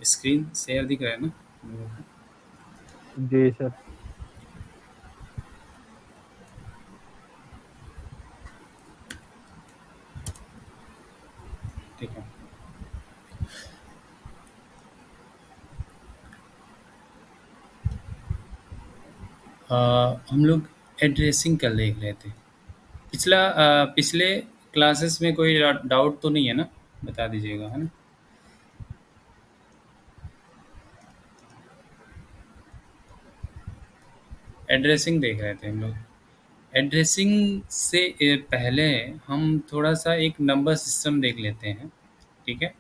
Screen share दिख रहा है ना? जी सर। ठीक है। हम लोग एड्रेसिंग कल देख रहे थे। पिछले क्लासेस में कोई डाउट तो नहीं है ना? बता दीजिएगा, है ना? एड्रेसिंग देख रहे थे हम लोग। एड्रेसिंग से पहले हम थोड़ा-सा एक नंबर सिस्टम देख लेते हैं, ठीक है?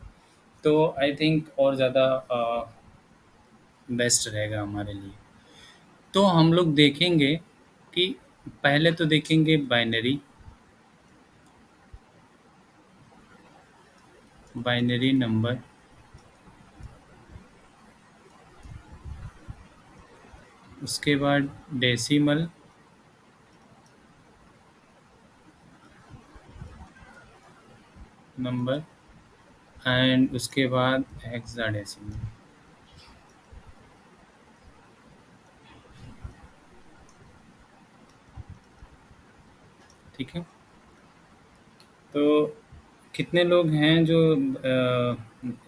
तो आई थिंक और ज़्यादा बेस्ट रहेगा हमारे लिए। तो हम लोग देखेंगे कि पहले तो देखेंगे बाइनरी नंबर, उसके बाद डेसिमल, नंबर एंड उसके बाद हेक्साडेसिमल। ठीक है? तो कितने लोग हैं जो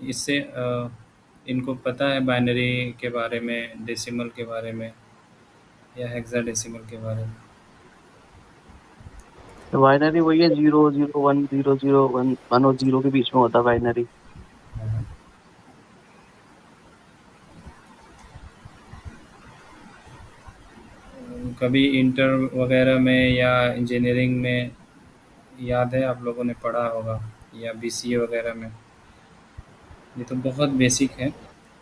इससे इनको पता है बाइनरी के बारे में, डेसिमल के बारे में या हेक्साडेसिमल के बारे में? बाइनरी वही है, 0 0 1 0 0 1 1 और 0 के बीच में होता है बाइनरी। हाँ। कभी इंटर वगैरह में या इंजीनियरिंग में याद है, आप लोगों ने पढ़ा होगा, या बीसीए वगैरह में। ये तो बहुत बेसिक है।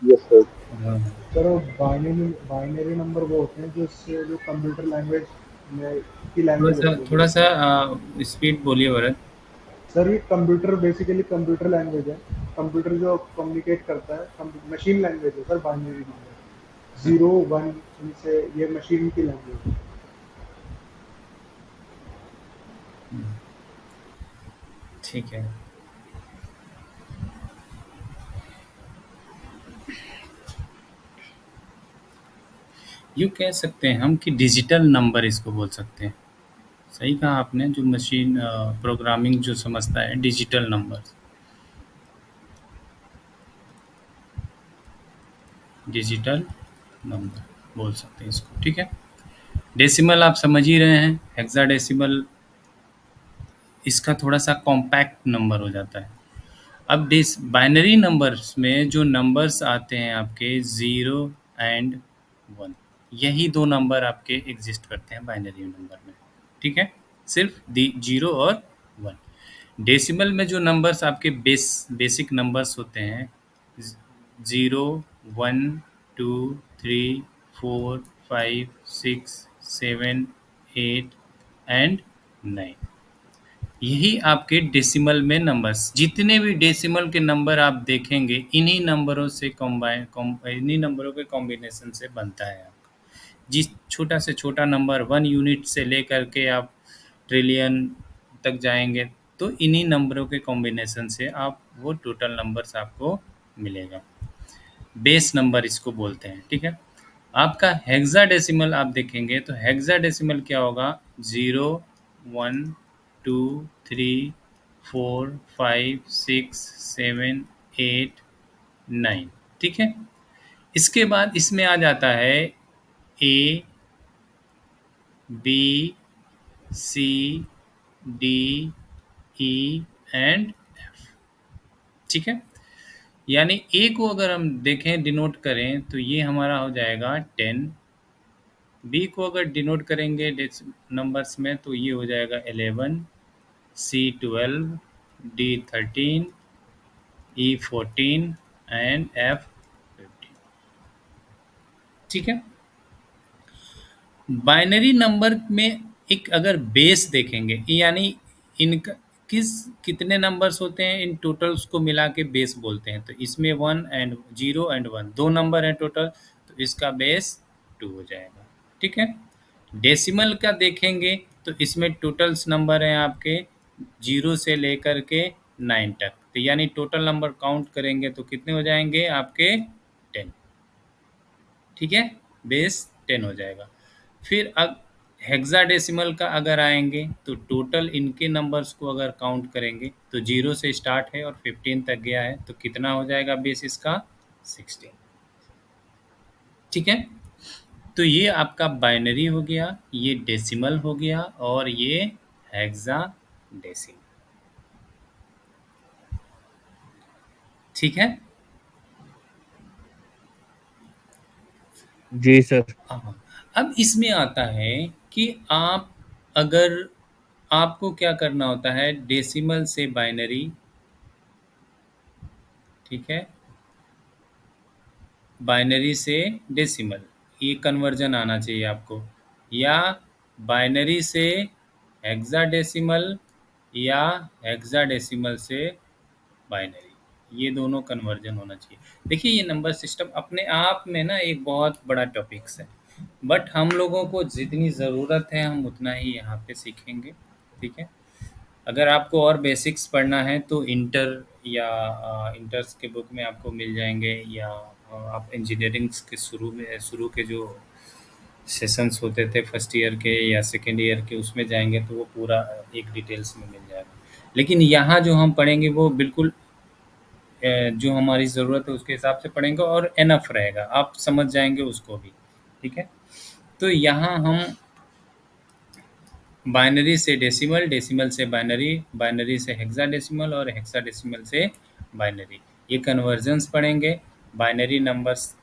Yes sir. हाँ। सर वो बाइनरी बाइनरी नंबर वो होते हैं जो कंप्यूटर लैंग्वेज में की थोड़ा लैंग्वेज सा होती है थोड़ा सा बेसिकली। स्पीड बोलिए भरत। सर ये कंप्यूटर बेसिकली कंप्यूटर लैंग्वेज है। कंप्यूटर जो कम्युनिकेट करता है मशीन लैंग्वेज है sir binary number. Zero one इनसे ये मशीन की लैंग्वेज है। ठीक है। यूँ कह सकते हैं हम कि डिजिटल नंबर इसको बोल सकते हैं। सही कहा आपने, जो मशीन प्रोग्रामिंग जो समझता है डिजिटल नंबर, डिजिटल नंबर बोल सकते हैं इसको। ठीक है? डेसिमल आप समझ ही रहे हैं, हेक्साडेसिमल इसका थोड़ा-सा कॉम्पैक्ट नंबर हो जाता है। अब डिस बाइनरी नंबर्स में जो नंबर्स आते हैं आपके 0 एंड 1, यही 2 नंबर आपके एग्ज़िस्ट करते हैं बाइनरी नंबर में। ठीक है? सिर्फ़ दी 0 और 1। डेसिमल में जो नंबर्स आपके बेसिक नंबर्स होते हैं, 0 1 2 3 4 5 6 7 8 एंड 9, यही आपके डेसिमल में नंबर्स। जितने भी डेसिमल के नंबर आप देखेंगे, इन्हीं नंबरों से इन्हीं नंबरों के कॉम्बिनेशन से बनता है आपका। जिस छोटा से छोटा नंबर 1 यूनिट से लेकर के आप ट्रिलियन तक जाएंगे, तो इन्हीं नंबरों के कॉम्बिनेशन से आप वो टोटल नंबर्स आपको मिलेगा। बेस नंबर इसको बोलते हैं। ठीक है? आपका हेक्साडेसिमल आप देखेंगे तो हेक्साडेसिमल क्या होगा? 0 1 2 3 4 5 6 7 8 9। ठीक है? इसके बाद इसमें आ जाता है A B C D E and F. ठीक है? यानी ए को अगर हम देखें, डिनोट करें, तो ये हमारा हो जाएगा 10। बी को अगर डिनोट करेंगे नंबर्स में, तो ये हो जाएगा 11, सी 12, डी 13, ई 14 एंड एफ 15। ठीक है? बाइनरी नंबर में एक अगर बेस देखेंगे, यानी इनका कितने नंबर्स होते हैं, इन टोटल्स को मिला के बेस बोलते हैं। तो इसमें 1 एंड 0 एंड 1 2 नंबर हैं टोटल, तो इसका बेस 2 हो जाएगा। ठीक है? डेसिमल का देखेंगे तो इसमें टोटल्स नंबर हैं आपके 0 से लेकर के 9 तक। तो यानी टोटल नंबर काउंट करेंगे तो कितने हो जाएंगे आपके 10, ठीक है, बेस 10 हो जाएगा। फिर अब हेक्साडेसिमल का अगर आएंगे तो टोटल इनके नंबर्स को अगर काउंट करेंगे तो 0 से स्टार्ट है और 15 तक गया है, तो कितना हो जाएगा बेस इसका 16, ठीक है। तो ये आपका बाइनरी हो गया, ये डेसिमल हो गया और ये हेक्साडेसिमल, ठीक है। जी सर। हाँ, अब इसमें आता है कि आप अगर आपको क्या करना होता है, डेसिमल से बाइनरी, ठीक है, बाइनरी से डेसिमल, ये कन्वर्जन आना चाहिए आपको, या बाइनरी से हेक्साडेसिमल या हेक्साडेसिमल से बाइनरी, ये दोनों कन्वर्जन होना चाहिए। देखिए ये नंबर सिस्टम अपने आप में ना एक बहुत बड़ा टॉपिक्स है, बट हम लोगों को जितनी ज़रूरत है हम उतना ही यहाँ पे सीखेंगे, ठीक है। अगर आपको और बेसिक्स पढ़ना है तो इंटर या इंटर्स के बुक में आपको मिल जाएंगे, या आप इंजीनियरिंग के शुरू के जो सेशंस होते थे फर्स्ट ईयर के या सेकेंड ईयर के, उसमें जाएंगे तो वो पूरा एक डिटेल्स में मिल जाएगा। लेकिन यहाँ जो हम पढ़ेंगे वो बिल्कुल जो हमारी ज़रूरत है उसके हिसाब से पढ़ेंगे और एनफ रहेगा, आप समझ जाएंगे उसको भी, ठीक है। तो यहाँ हम बाइनरी से डेसिमल, डेसिमल से बाइनरी, बाइनरी से हेक्साडेसिमल और हेक्साडेसिमल से बाइनरी, ये कन्वर्जन्स पढ़ेंगे। बाइनरी नंबर्स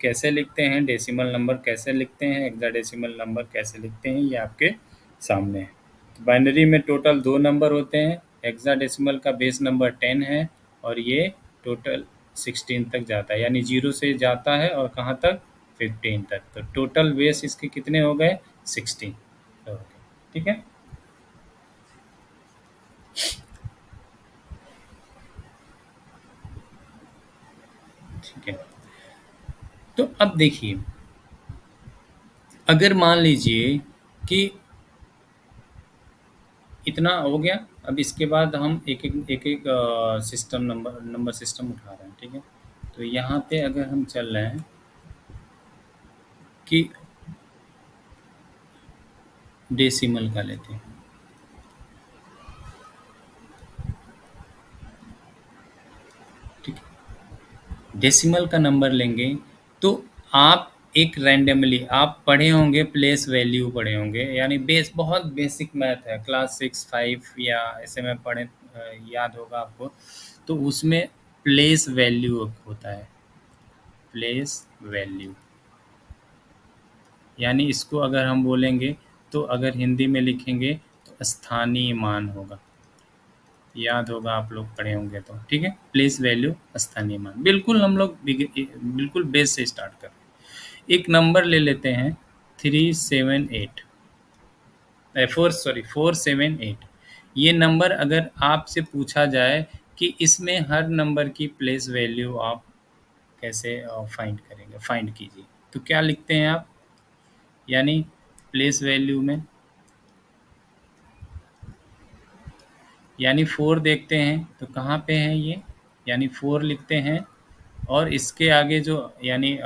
कैसे लिखते हैं, डेसिमल नंबर कैसे लिखते हैं, हेक्साडेसिमल नंबर कैसे लिखते हैं, ये आपके सामने है। तो बाइनरी में टोटल 2 नंबर होते हैं, हेक्साडेसिमल का बेस नंबर 10 है और ये टोटल 16 तक जाता है, यानी 0 से जाता है और कहाँ तक, 15 तक। तो टोटल बेस इसके कितने हो गए, 16 हो गए, ठीक है। ठीक है, तो अब देखिए, अगर मान लीजिए कि इतना हो गया, अब इसके बाद हम एक सिस्टम नंबर सिस्टम उठा रहे हैं, ठीक है। तो यहाँ पे अगर हम चल रहे हैं कि डेसिमल का लेते हैं, ठीक है, डेसिमल का नंबर लेंगे तो आप एक रैंडमली आप पढ़े होंगे, प्लेस वैल्यू पढ़े होंगे, यानी बहुत बेसिक मैथ है, क्लास 6-5 या ऐसे में पढ़े, याद होगा आपको। तो उसमें प्लेस वैल्यू होता है, प्लेस वैल्यू, यानी इसको अगर हम बोलेंगे तो अगर हिंदी में लिखेंगे तो स्थानीय मान होगा, याद होगा, आप लोग पढ़े होंगे तो, ठीक है। प्लेस वैल्यू स्थानीय मान, बिल्कुल हम लोग बिल्कुल बेस से स्टार्ट कर रहे हैं। एक नंबर ले लेते हैं 378 478। ये नंबर अगर आपसे पूछा जाए कि इसमें हर नंबर की प्लेस वैल्यू आप कैसे फाइंड करेंगे, फाइंड कीजिए, तो क्या लिखते हैं आप, यानी प्लेस वैल्यू में, यानी 4 देखते हैं तो कहाँ पे है ये, यानी 4 लिखते हैं और इसके आगे जो यानी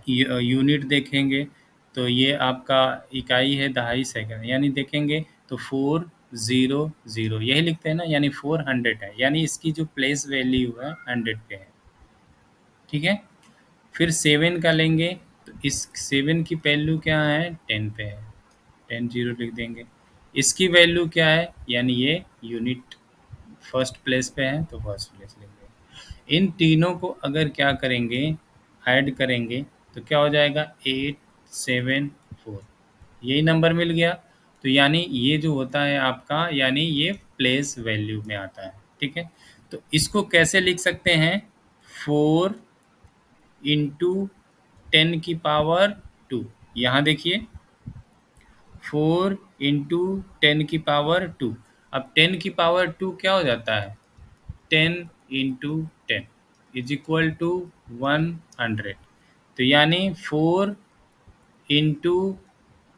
यूनिट देखेंगे तो ये आपका इकाई है दहाई सेकंड, यानी देखेंगे तो 400 यही लिखते हैं ना, यानी 400 है, यानी इसकी जो प्लेस वैल्यू है 100 पे है, ठीक है। फिर 7 का लेंगे तो इस 7 की वैल्यू क्या है, 10 पे है, 10 0 लिख देंगे। इसकी वैल्यू क्या है, यानी ये यूनिट फर्स्ट प्लेस पे है तो फर्स्ट प्लेस लेंगे। इन तीनों को अगर क्या करेंगे, ऐड करेंगे तो क्या हो जाएगा, 874, यही नंबर मिल गया। तो यानी ये जो होता है आपका, यानी ये प्लेस वैल्यू में आता है, ठीक है। तो इसको कैसे लिख सकते हैं, 4 इंटू 10 की पावर 2, यहाँ देखिए 4 इंटू 10 की पावर 2, अब 10 की पावर 2 क्या हो जाता है, 10 इंटू 10 इज इक्वल टू 100। तो यानी 4 इंटू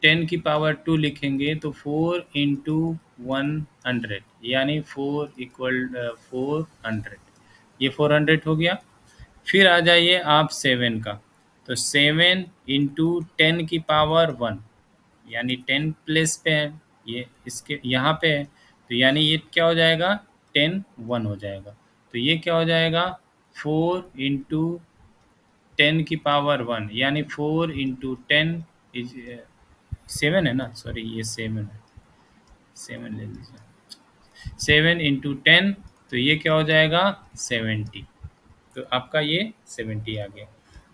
10 की पावर 2 लिखेंगे तो 4 इंटू 100 यानी 4 इक्वल 400, ये 400 हो गया। फिर आ जाइए आप 7 का, तो 7 इंटू 10 की पावर 1, यानी 10 प्लेस पे है, ये इसके यहाँ पे है, तो यानी ये क्या हो जाएगा, 10 1 हो जाएगा। तो ये क्या हो जाएगा, 4 इंटू 10 की पावर 1, यानी 4 इंटू 10 इज 7 है ना, सॉरी ये 7 है, 7 ले लीजिए, 7 इंटू 10, तो ये क्या हो जाएगा, 70। तो आपका ये 70 आ गया।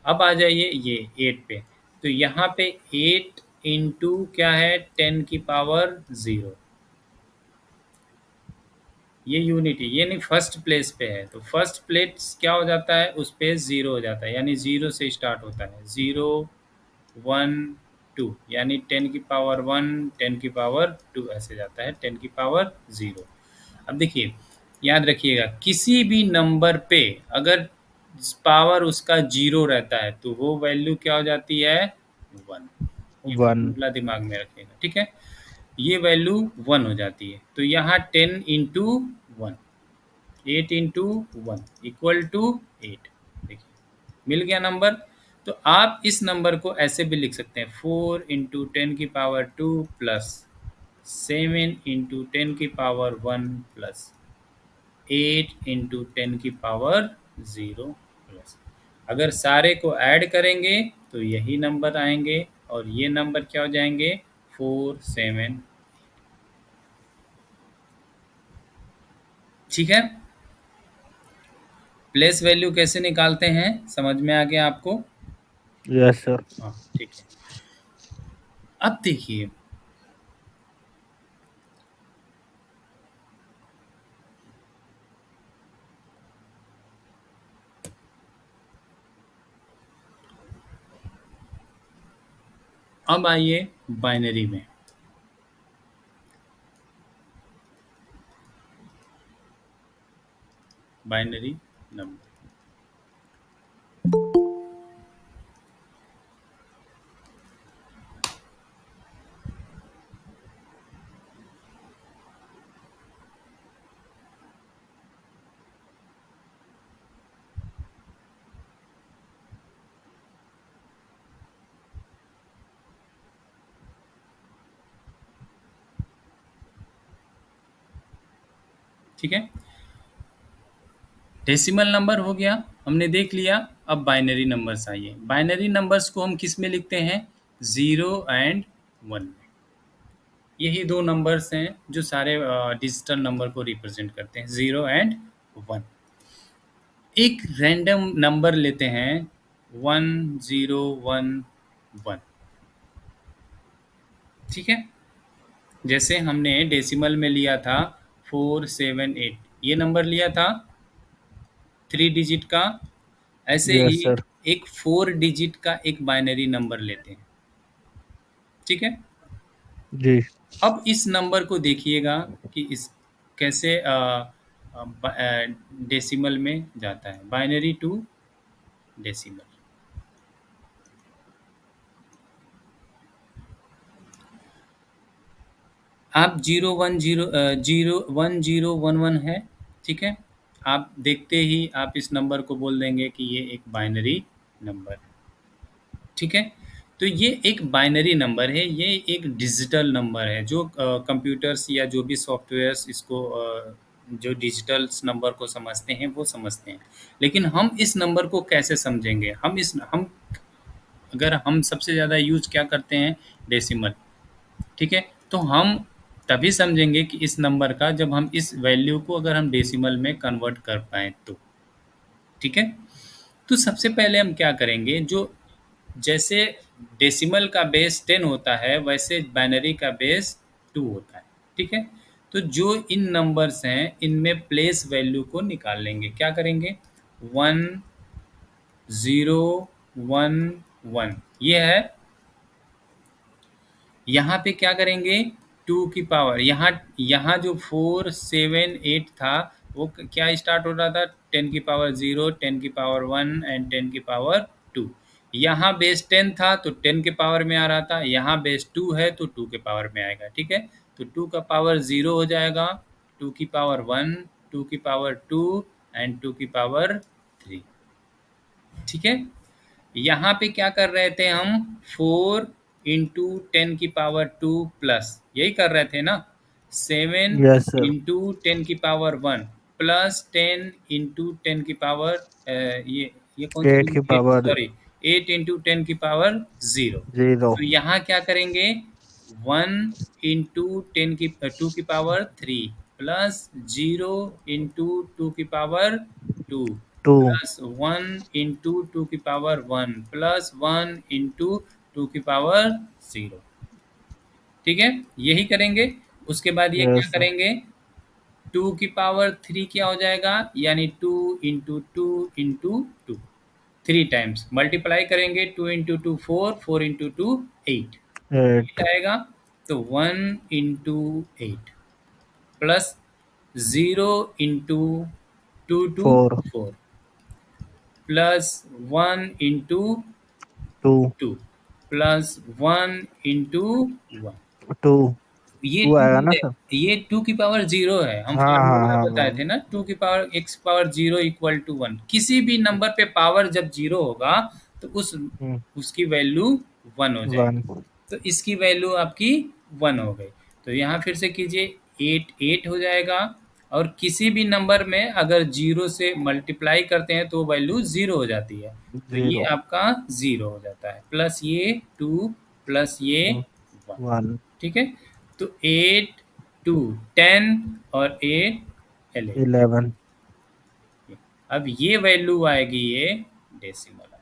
अब आ जाइए ये 8 पे, तो यहाँ पे 8 इंटू क्या है, 10 की पावर 0, ये यूनिटी, ये नहीं फर्स्ट प्लेस पे है, तो फर्स्ट प्लेस क्या हो जाता है, उस पे 0 हो जाता है, यानी 0 से स्टार्ट होता है, 0 1 2, यानी 10 की पावर 1 10 की पावर 2 ऐसे जाता है, 10 की पावर 0। अब देखिए, याद रखिएगा, किसी भी नंबर पे अगर पावर उसका 0 रहता है तो वो वैल्यू क्या हो जाती है, 1। ये 1 फॉर्मूला दिमाग में रखिएगा, ठीक है, ये वैल्यू 1 हो जाती है। तो यहाँ 10 इंटू 1, 8 इंटू 1 इक्वल टू 8, देखिए मिल गया नंबर। तो आप इस नंबर को ऐसे भी लिख सकते हैं, 4 इंटू 10 की पावर 2 प्लस 7 इंटू 10 की पावर 1 प्लस 8 इंटू 10 की पावर 0 प्लस, अगर सारे को ऐड करेंगे तो यही नंबर आएंगे, और ये नंबर क्या हो जाएंगे, 4 7। ठीक है, प्लेस वैल्यू कैसे निकालते हैं समझ में आ गया आपको। Yes sir. हाँ ठीक है। अब देखिए, अब आइए बाइनरी में। बाइनरी नंबर, ठीक है, डेसिमल नंबर हो गया, हमने देख लिया। अब बाइनरी नंबर्स आइए। बाइनरी नंबर्स को हम किस में लिखते हैं, 0 एंड 1 में। यही दो नंबर्स हैं जो सारे डिजिटल नंबर को रिप्रेजेंट करते हैं, 0 एंड 1। एक रैंडम नंबर लेते हैं 1011, ठीक है, जैसे हमने डेसिमल में लिया था 478, ये नंबर लिया था 3 डिजिट का, ऐसे यस ही सर। एक 4 डिजिट का एक बाइनरी नंबर लेते हैं, ठीक है। जी। अब इस नंबर को देखिएगा कि इस कैसे डेसिमल में जाता है, बाइनरी टू डेसिमल। आप 0101011 है, ठीक है, आप देखते ही आप इस नंबर को बोल देंगे कि ये एक बाइनरी नंबर है, ठीक है। तो ये एक बाइनरी नंबर है, ये एक डिजिटल नंबर है, जो कंप्यूटर्स या जो भी सॉफ्टवेयर्स इसको जो डिजिटल नंबर को समझते हैं वो समझते हैं। लेकिन हम इस नंबर को कैसे समझेंगे, हम अगर हम सबसे ज़्यादा यूज क्या करते हैं, डेसिमल, ठीक है। तो हम तभी समझेंगे कि इस नंबर का, जब हम इस वैल्यू को अगर हम डेसिमल में कन्वर्ट कर पाएँ तो, ठीक है। तो सबसे पहले हम क्या करेंगे, जो जैसे डेसिमल का बेस 10 होता है वैसे बाइनरी का बेस 2 होता है, ठीक है। तो जो इन नंबर्स हैं इनमें प्लेस वैल्यू को निकाल लेंगे, क्या करेंगे, 1 0 1 1, ये है। यहाँ पे क्या करेंगे, 2 की पावर, यहाँ जो 4 7 8 था वो क्या स्टार्ट हो रहा था, 10 की पावर 0 10 की पावर 1 एंड 10 की पावर 2। यहाँ बेस 10 था तो 10 के पावर में आ रहा था, यहाँ बेस 2 है तो 2 के पावर में आएगा, ठीक है। तो 2 का पावर 0 हो जाएगा, 2 की पावर 1, 2 की पावर 2 एंड 2 की पावर 3। ठीक है, यहाँ पे क्या कर रहे थे हम? 4 इंटू 10 की पावर 2 प्लस, यही कर रहे थे ना? 7 यस सर। इंटू 10 की पावर 1 प्लस 10 इंटू 10 की पावर ये कौन सी 8 की डिजिट? पावर सॉरी, 8 इंटू 10 की पावर 0। 0। तो यहाँ क्या करेंगे? 1 इंटू 10 की 2 की पावर 3 प्लस 0 इंटू 2 की पावर 2 2। प्लस 1 इंटू 2 की पावर 1 प्लस 1 इंटू 2 की पावर 0। ठीक है, यही करेंगे। उसके बाद ये क्या यस सर। करेंगे? 2 की पावर 3 क्या हो जाएगा? यानी 2 इंटू 2 इंटू 2, 3 टाइम्स मल्टीप्लाई करेंगे। 2 इंटू 2 4, 4 इंटू 2 8, 8। आएगा। तो 1 into 8 plus 0 into 2 two 4। 4 plus 1 into 2। 2 plus 1 into 1। 2। ये 2 आएगा 2 ना है, सर? ये 2 की पावर 0 है। हम हाँ हाँ फार्मूला हाँ बताए थे ना, 2 की power x power 0 equal to 1। किसी भी नंबर पे पावर जब 0 होगा तो उसकी वैल्यू 1 हो जाएगी। 1। तो इसकी वैल्यू आपकी 1 हो गई। तो यहाँ फिर से कीजिए, 8 8 हो जाएगा। और किसी भी नंबर में अगर 0 से मल्टीप्लाई करते हैं तो वैल्यू 0 हो जाती है। तो ये 0। आपका 0 हो जाता है, प्लस ये 2 प्लस ये 1। 1। ठीक है, तो 8 2 10 और 8 11। 11। अब ये वैल्यू आएगी, ये डेसिमल आएगी।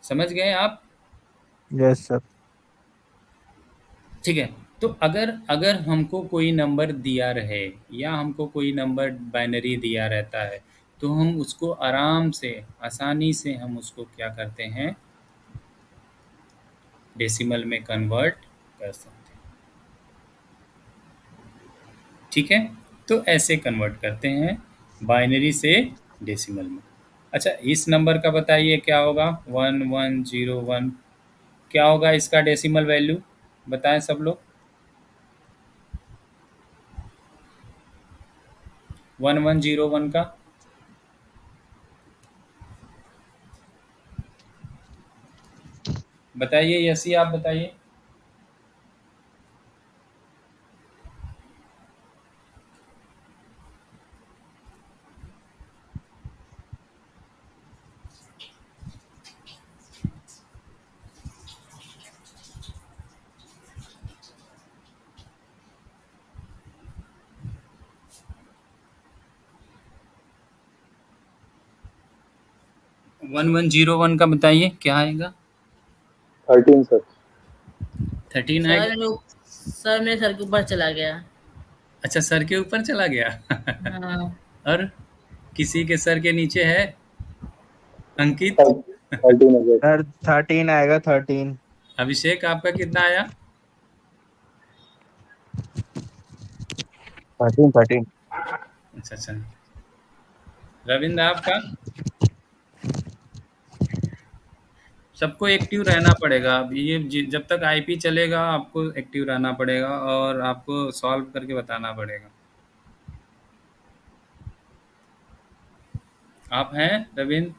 समझ गए आप? Yes sir. ठीक है, तो अगर अगर हमको कोई नंबर दिया रहे या हमको कोई नंबर बाइनरी दिया रहता है तो हम उसको आराम से, आसानी से हम उसको क्या करते हैं? डेसिमल में कन्वर्ट कर सकते हैं। ठीक है, तो ऐसे कन्वर्ट करते हैं बाइनरी से डेसिमल में। अच्छा, इस नंबर का बताइए क्या होगा? 1101। क्या होगा इसका डेसिमल वैल्यू? बताएं सब लोग। 1101 का बताइए। यसी आप बताइए। वन वन जीरो वन का बताइए क्या आएगा? 13 सर। 13 सर आएगा। सर मेरे सर के ऊपर चला गया। अच्छा, सर के ऊपर चला गया। हाँ। और किसी के सर के नीचे है? अंकित? 13 है सर 13 आएगा। 13। अभिषेक, आपका कितना आया? 13 13। अच्छा अच्छा। रविंद्र, आपका? सबको एक्टिव रहना पड़ेगा। अब ये जब तक आईपी चलेगा आपको एक्टिव रहना पड़ेगा और आपको सॉल्व करके बताना पड़ेगा। आप हैं रविंद्र?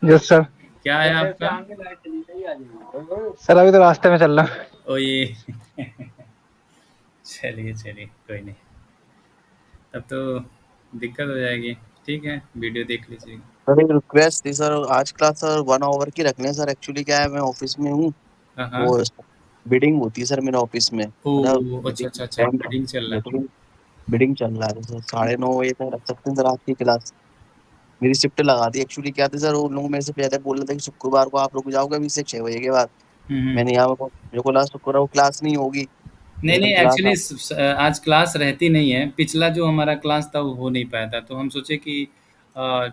Yes sir. क्या है आपका? सर अभी तो रास्ते में चल रहा। ओ ये चलिए चलिए, कोई नहीं, तब तो दिक्कत हो जाएगी। ठीक है, वीडियो देख लीजिएगा। सर एक रिक्वेस्ट थी सर, आज क्लास सर 1 आवर की रखने सर। एक्चुअली क्या है, मैं ऑफिस में हूँ। हाँ हाँ। वो बिडिंग होती है सर मेरे ऑफिस में, मतलब ओ अच्छा अच्छा अच्छा, बिडिंग चल रहा है। बिडिंग चल रहा है सर। 9:30 तक रख सकते हैं सर आज की क्लास। मेरी शिफ्ट लगा दी। एक्चुअली क्या था सर, उन लोगों मेरे से पहले बोल रहे थे कि शुक्रवार को आप लोग जाओगे अभी से 6 बजे के बाद। हम्म। मैंने यहाँ मेरे को लगा शुक्रवार को क्लास नहीं होगी, नहीं लेकिन नहीं, क्लास एक्चुअली आज क्लास रहती नहीं है। पिछला जो हमारा क्लास था वो हो नहीं पाया था, तो हम सोचे कि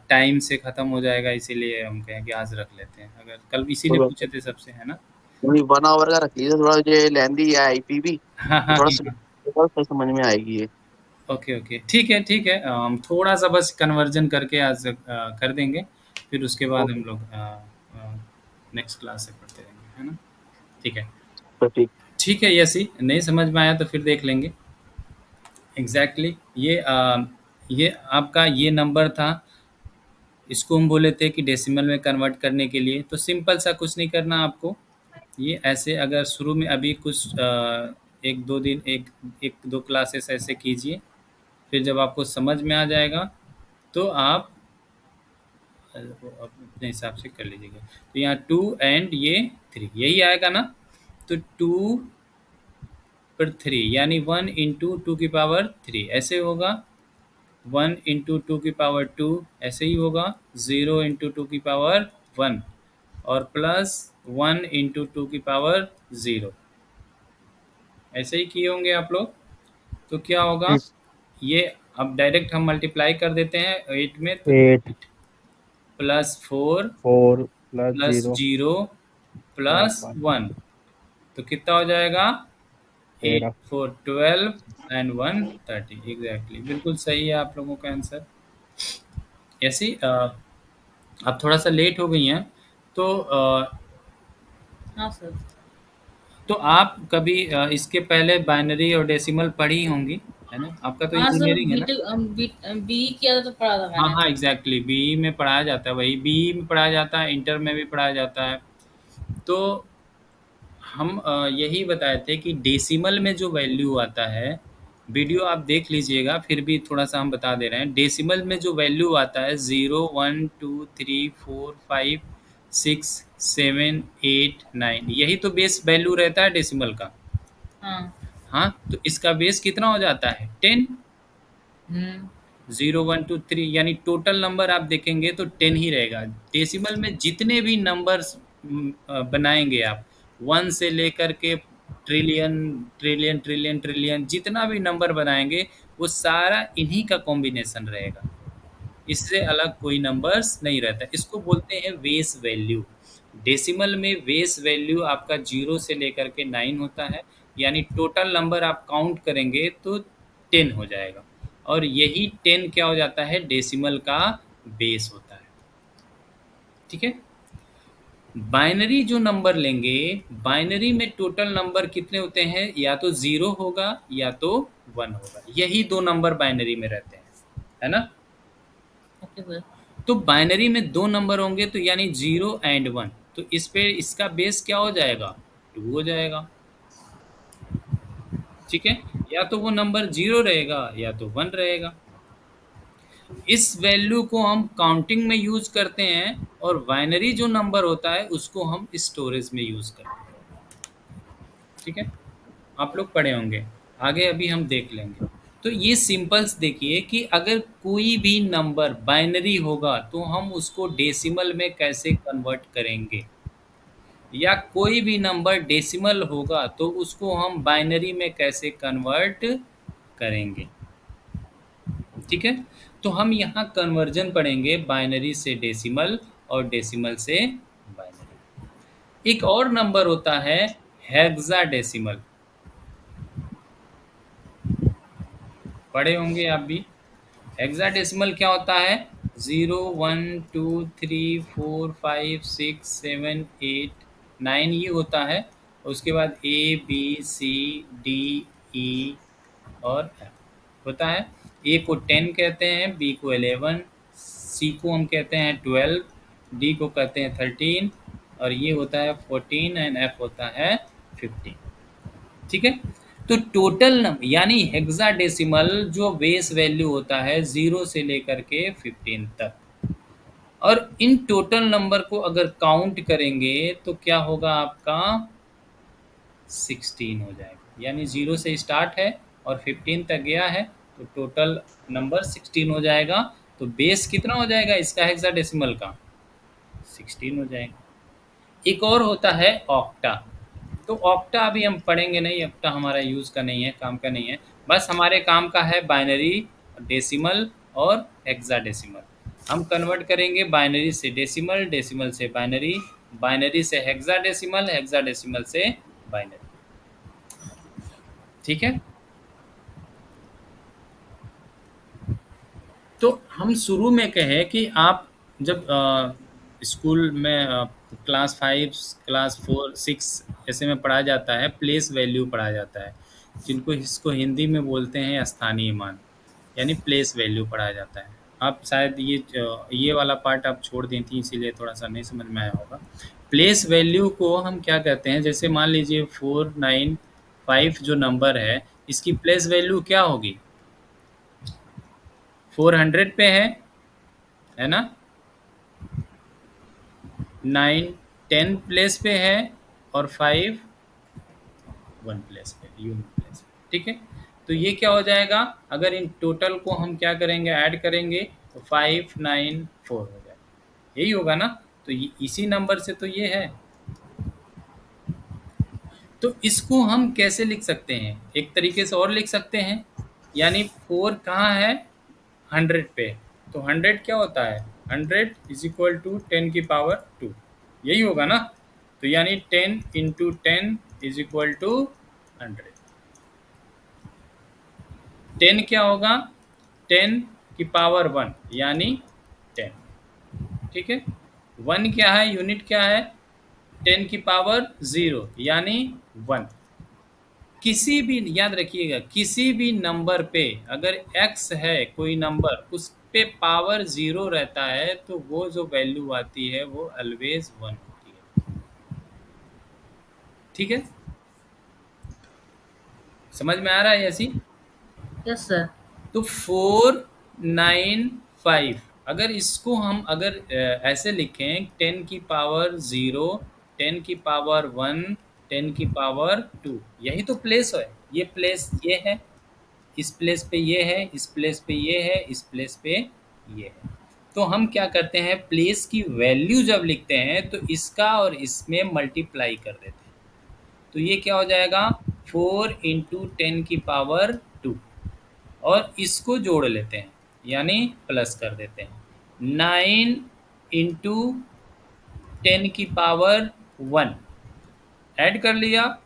टाइम से ख़त्म हो जाएगा, इसीलिए हम कहें कि आज रख लेते हैं। अगर कल इसीलिए पूछे थे सबसे, है ना? 1 आवर का रख लीजिए, थोड़ा ये लेंदी है आईपी भी, हाँ तो हाँ थोड़ा हाँ। सही समझ में आएगी ये। ओके ओके, ठीक है ठीक है। हम थोड़ा सा बस कन्वर्जन करके आज कर देंगे, फिर उसके बाद हम लोग नेक्स्ट क्लास से पढ़ते रहेंगे, है ना? ठीक है, तो ठीक। ठीक है यसी, नहीं समझ में आया तो फिर देख लेंगे। एग्जैक्टली ये आपका ये नंबर था, इसको हम बोले थे कि डेसिमल में कन्वर्ट करने के लिए। तो सिंपल सा कुछ नहीं करना आपको, ये ऐसे अगर शुरू में अभी कुछ एक दो दिन एक दो क्लासेस ऐसे कीजिए, फिर जब आपको समझ में आ जाएगा तो आप वो अपने हिसाब से कर लीजिएगा। तो यहाँ 2 एंड ये 3 यही आएगा ना, तो 2 पर 3 यानी 1 इंटू 2 की पावर 3 ऐसे होगा, 1 इंटू 2 की पावर 2 ऐसे ही होगा, 0 इंटू 2 की पावर 1 और प्लस 1 इंटू 2 की पावर 0 ऐसे ही किए होंगे आप लोग। तो क्या होगा, Yes. ये अब डायरेक्ट हम मल्टीप्लाई कर देते हैं 8 में, तो 8 plus 4 4 plus plus 0 zero plus plus 1 1, तो कितना हो जाएगा 8 13 4 12 एंड 1 30। एग्जैक्टली, बिल्कुल सही है आप लोगों का आंसर। ऐसे ही आप थोड़ा सा लेट हो गई हैं, तो हाँ सर। तो आप कभी इसके पहले बाइनरी और डेसिमल पढ़ी होंगी, है ना? आपका तो हाँ सर, इंजीनियरिंग है ना? बी किया था तो पढ़ा था हाँ मैंने। हाँ एग्जैक्टली, बीई में पढ़ाया जाता है, वही बीई में पढ़ाया जाता है, इंटर में भी पढ़ाया जाता है। तो हम यही बताए थे कि डेसिमल में जो वैल्यू आता है, वीडियो आप देख लीजिएगा, फिर भी थोड़ा सा हम बता दे रहे हैं। डेसिमल में जो वैल्यू आता है 0 1 2 3 4 5 6 7 8 9, यही तो बेस वैल्यू रहता है डेसिमल का। हाँ। हाँ, तो इसका बेस कितना हो जाता है 10। 0 1 2 3 यानी टोटल नंबर आप देखेंगे तो 10 ही रहेगा। डेसिमल में जितने भी नंबर्स बनाएंगे आप, 1 से लेकर के ट्रिलियन ट्रिलियन ट्रिलियन ट्रिलियन, जितना भी नंबर बनाएंगे वो सारा इन्हीं का कॉम्बिनेशन रहेगा, इससे अलग कोई नंबर्स नहीं रहता। इसको बोलते हैं बेस वैल्यू। डेसिमल में बेस वैल्यू आपका 0 से लेकर के 9 होता है, यानी टोटल नंबर आप काउंट करेंगे तो 10 हो जाएगा, और यही 10 क्या हो जाता है, डेसिमल का बेस होता है। ठीक है, बाइनरी जो नंबर लेंगे, बाइनरी में टोटल नंबर कितने होते हैं, या तो 0 होगा या तो 1 होगा, यही दो नंबर बाइनरी में रहते हैं, है ना? Okay sir. तो बाइनरी में दो नंबर होंगे, तो यानी 0 एंड 1, तो इस पे इसका बेस क्या हो जाएगा, 2 हो जाएगा। ठीक है, या तो वो नंबर 0 रहेगा या तो 1 रहेगा। इस वैल्यू को हम काउंटिंग में यूज करते हैं, और बाइनरी जो नंबर होता है उसको हम स्टोरेज में यूज करते हैं। ठीक है, आप लोग पढ़े होंगे, आगे अभी हम देख लेंगे। तो ये सिंपल्स देखिए कि अगर कोई भी नंबर बाइनरी होगा तो हम उसको डेसिमल में कैसे कन्वर्ट करेंगे, या कोई भी नंबर डेसिमल होगा तो उसको हम बाइनरी में कैसे कन्वर्ट करेंगे। ठीक है, तो हम यहाँ कन्वर्जन पढ़ेंगे, बाइनरी से डेसिमल और डेसिमल से बाइनरी। एक और नंबर होता है हेक्साडेसिमल, पढ़े होंगे आप भी। हेक्साडेसिमल क्या होता है, 0 1 2 3 4 5 6 7 8 9 ये होता है। उसके बाद ए बी सी डी ई और एफ होता है। ए को 10 कहते हैं, बी को 11, सी को हम कहते हैं 12, डी को कहते हैं 13, और ये होता है 14 एंड एफ होता है 15। ठीक है, तो टोटल नंबर यानी हेक्साडेसिमल जो बेस वैल्यू होता है 0 से लेकर के 15 तक, और इन टोटल नंबर को अगर काउंट करेंगे तो क्या होगा आपका 16 हो जाएगा, यानी 0 से स्टार्ट है और 15 तक गया है, तो टोटल नंबर 16 हो जाएगा। तो बेस कितना हो जाएगा इसका हेक्साडेसिमल का, 16 हो जाएगा। एक और होता है ऑक्टा, तो ऑक्टा अभी हम पढ़ेंगे नहीं, ऑक्टा हमारा यूज़ का नहीं है, काम का नहीं है, बस हमारे काम का है बाइनरी, डेसिमल और हेक्साडेसिमल। हम कन्वर्ट करेंगे बाइनरी से डेसिमल, डेसिमल से बाइनरी, बाइनरी से हेक्साडेसिमल, हेक्साडेसिमल से बाइनरी। ठीक है, तो हम शुरू में कहें कि आप जब स्कूल में क्लास 5, क्लास 4, 6 ऐसे में पढ़ा जाता है, प्लेस वैल्यू पढ़ा जाता है, जिनको इसको हिंदी में बोलते हैं स्थानीय मान, यानी प्लेस वैल्यू पढ़ा जाता है। आप शायद ये वाला पार्ट आप छोड़ दी थी, इसीलिए थोड़ा सा नहीं समझ में आया होगा। प्लेस वैल्यू को हम क्या कहते हैं, जैसे मान लीजिए 495 जो नंबर है, इसकी प्लेस वैल्यू क्या होगी? 400 पे है ना, 9 10 प्लेस पे है, और 5 1 प्लेस पे, यूनिट प्लेस पे, ठीक है। तो ये क्या हो जाएगा, अगर इन टोटल को हम क्या करेंगे, ऐड करेंगे, तो 594 हो जाएगा, यही होगा ना। तो इसी नंबर से तो ये है। तो इसको हम कैसे लिख सकते हैं, एक तरीके से और लिख सकते हैं, यानी 4 कहाँ है, 100 पे, तो 100 क्या होता है, 100 इज इक्वल टू 10 की पावर 2, यही होगा ना। तो यानी 10 इंटू 10 इज इक्वल टू 100। 10 क्या होगा, 10 की पावर 1 यानी 10, ठीक है। 1 क्या है, यूनिट क्या है, 10 की पावर 0 यानी 1। किसी भी, याद रखिएगा, किसी भी नंबर पे अगर x है कोई नंबर, उस पे पावर 0 रहता है, तो वो जो वैल्यू आती है वो ऑलवेज 1 होती है, ठीक है। समझ में आ रहा है ऐसी? Yes sir. तो 495, अगर इसको हम ऐसे लिखें, 10 की पावर 0, 10 की पावर 1, 10 की पावर 2, यही तो प्लेस है। ये प्लेस ये है, इस प्लेस पे ये है, इस प्लेस पे ये है, इस प्लेस पे ये है। तो हम क्या करते हैं, प्लेस की वैल्यू जब लिखते हैं तो इसका और इसमें मल्टीप्लाई कर देते हैं। तो ये क्या हो जाएगा, 4 इंटू 10 की पावर 2, और इसको जोड़ लेते हैं, यानी प्लस कर देते हैं, 9 इंटू 10 की पावर 1, ऐड कर लिया,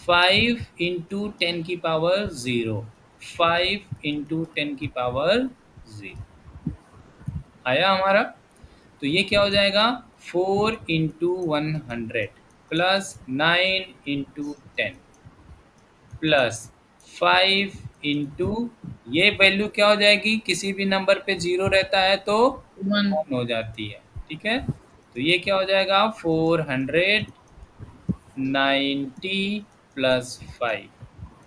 5 इंटू 10 की पावर 0, 5 इंटू 10 की पावर 0 आया हमारा। तो ये क्या हो जाएगा, 4 into 100 plus 9 into 10 plus 5 into, ये वैल्यू क्या हो जाएगी, किसी भी नंबर पे 0 रहता है तो 1 1 हो जाती है, ठीक है। तो ये क्या हो जाएगा, 490 प्लस 5,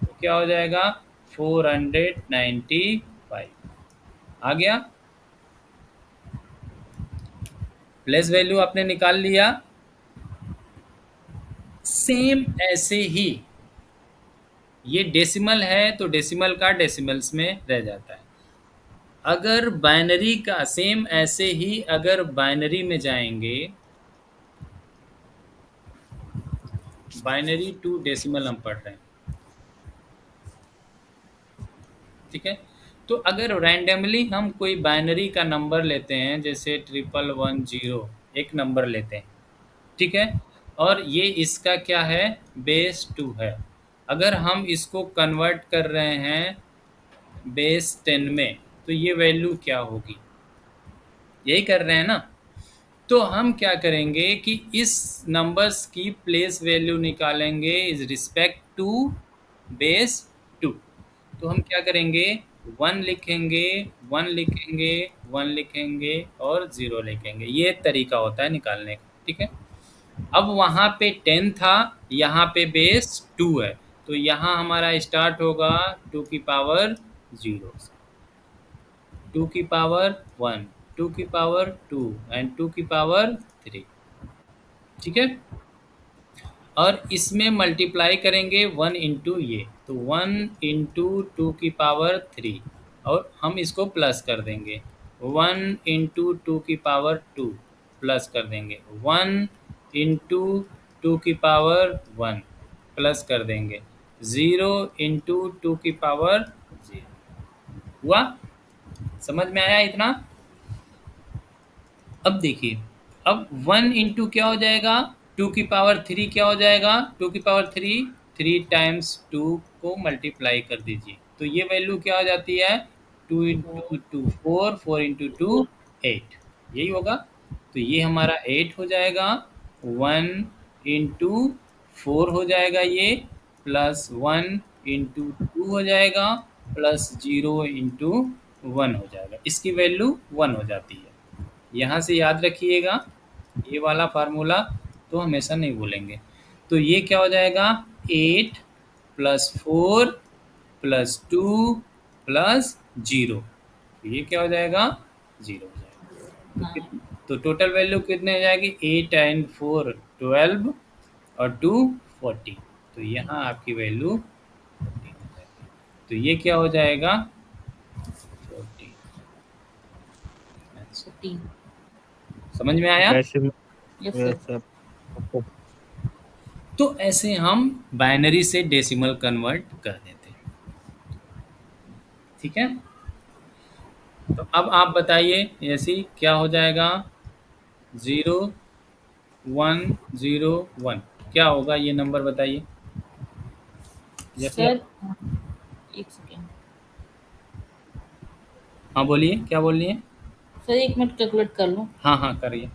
तो क्या हो जाएगा, 495 आ गया। प्लेस वैल्यू आपने निकाल लिया। सेम ऐसे ही ये डेसिमल है, तो डेसिमल का डेसिमल्स में रह जाता है। अगर बाइनरी का, सेम ऐसे ही अगर बाइनरी में जाएंगे, बाइनरी टू डेसिमल हम पढ़ रहे हैं, ठीक है। तो अगर रैंडमली हम कोई बाइनरी का नंबर लेते हैं, जैसे 1110 एक नंबर लेते हैं, ठीक है, और ये इसका क्या है, बेस 2 है। अगर हम इसको कन्वर्ट कर रहे हैं बेस 10 में, तो ये वैल्यू क्या होगी, यही कर रहे हैं ना। तो हम क्या करेंगे कि इस नंबर्स की प्लेस वैल्यू निकालेंगे इज रिस्पेक्ट टू बेस 2। तो हम क्या करेंगे, 1 लिखेंगे, 1 लिखेंगे, 1 लिखेंगे और 0 लिखेंगे, ये तरीका होता है निकालने का, ठीक है। अब वहाँ पे 10 था, यहाँ पे बेस 2 है, तो यहाँ हमारा स्टार्ट होगा 2 की पावर 0 से, 2 की पावर 1, 2 की पावर 2 एंड 2 की पावर 3, ठीक है। और इसमें मल्टीप्लाई करेंगे 1 इंटू ये, तो 1 इंटू 2 की पावर 3, और हम इसको प्लस कर देंगे, 1 इंटू 2 की पावर 2 प्लस कर देंगे, 1 इंटू 2 की पावर 1 प्लस कर देंगे, 0 इंटू 2 की पावर 0 हुआ। समझ में आया इतना? अब देखिए, अब 1 इंटू क्या हो जाएगा, 2 की पावर 3 क्या हो जाएगा, 2 की पावर 3, 3 टाइम्स 2 को मल्टीप्लाई कर दीजिए, तो ये वैल्यू क्या हो जाती है, 2 इंटू 2 4, 4 इंटू 2 8, यही होगा। तो ये हमारा 8 हो जाएगा, 1 इंटू 4 हो जाएगा ये, प्लस 1 इंटू 2 हो जाएगा, प्लस 0 इंटू 1 हो जाएगा। इसकी वैल्यू 1 हो जाती है। यहाँ से याद रखिएगा ये वाला फार्मूला, तो हमेशा नहीं भूलेंगे। तो ये क्या हो जाएगा, 8 प्लस 4 प्लस 2 प्लस 0, तो ये क्या हो जाएगा, 0 हो जाएगा। तो हाँ, तो टोटल वैल्यू कितने हो जाएगी, 8 एंड 4 12 और 2 40, तो यहाँ आपकी वैल्यू 14 हो जाएगी। तो ये क्या हो जाएगा, 14। 14। समझ में आया? Decimal. Yes yes sir. Sir. तो ऐसे हम बाइनरी से डेसिमल कन्वर्ट कर देते हैं। ठीक है, तो अब आप बताइए ऐसी क्या हो जाएगा, 0 1 0 1 क्या होगा, ये नंबर बताइए। जैसे सर एक सेकेंड हाँ बोलिए, क्या बोल रही है? सर, 1 मिनट कैलकुलेट कर लो। हाँ हाँ करिए।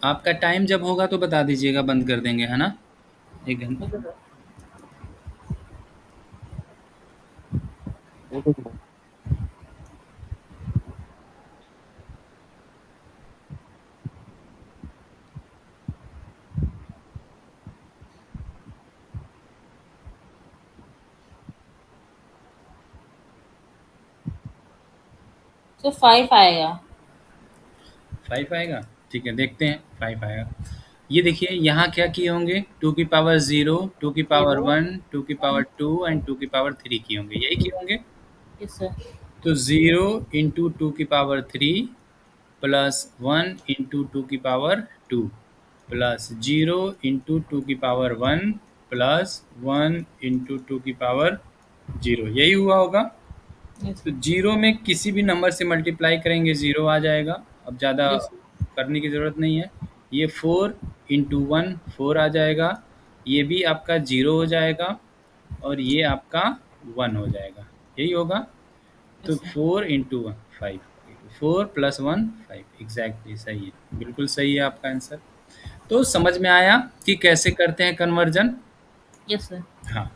आपका टाइम जब होगा तो बता दीजिएगा, बंद कर देंगे, है ना, 1 घंटा। Okay sir. सर 5 आएगा। 5 आएगा, ठीक है, देखते हैं 5 आएगा। ये देखिए यहाँ क्या किए होंगे, 2 की पावर 0, 2 की पावर 1, 2 की पावर 2 एंड 2 की पावर 3 किए होंगे, यही किए होंगे। Yes sir. तो 0 इंटू 2 की पावर 3 प्लस 1 इंटू 2 की पावर 2 प्लस 0 इंटू 2 की पावर 1 प्लस 1 इंटू 2 की पावर 0, यही हुआ होगा। यस तो 0 में किसी भी नंबर से मल्टीप्लाई करेंगे 0 आ जाएगा, अब ज़्यादा यस करने की ज़रूरत नहीं है। ये 4 इंटू 1 4 आ जाएगा, ये भी आपका 0 हो जाएगा और ये आपका 1 हो जाएगा, यही होगा। तो 4 इंटू 1 5, 4 प्लस 1 5, एग्जैक्टली सही है, बिल्कुल सही है आपका आंसर। तो समझ में आया कि कैसे करते हैं कन्वर्जन। Yes sir. हाँ,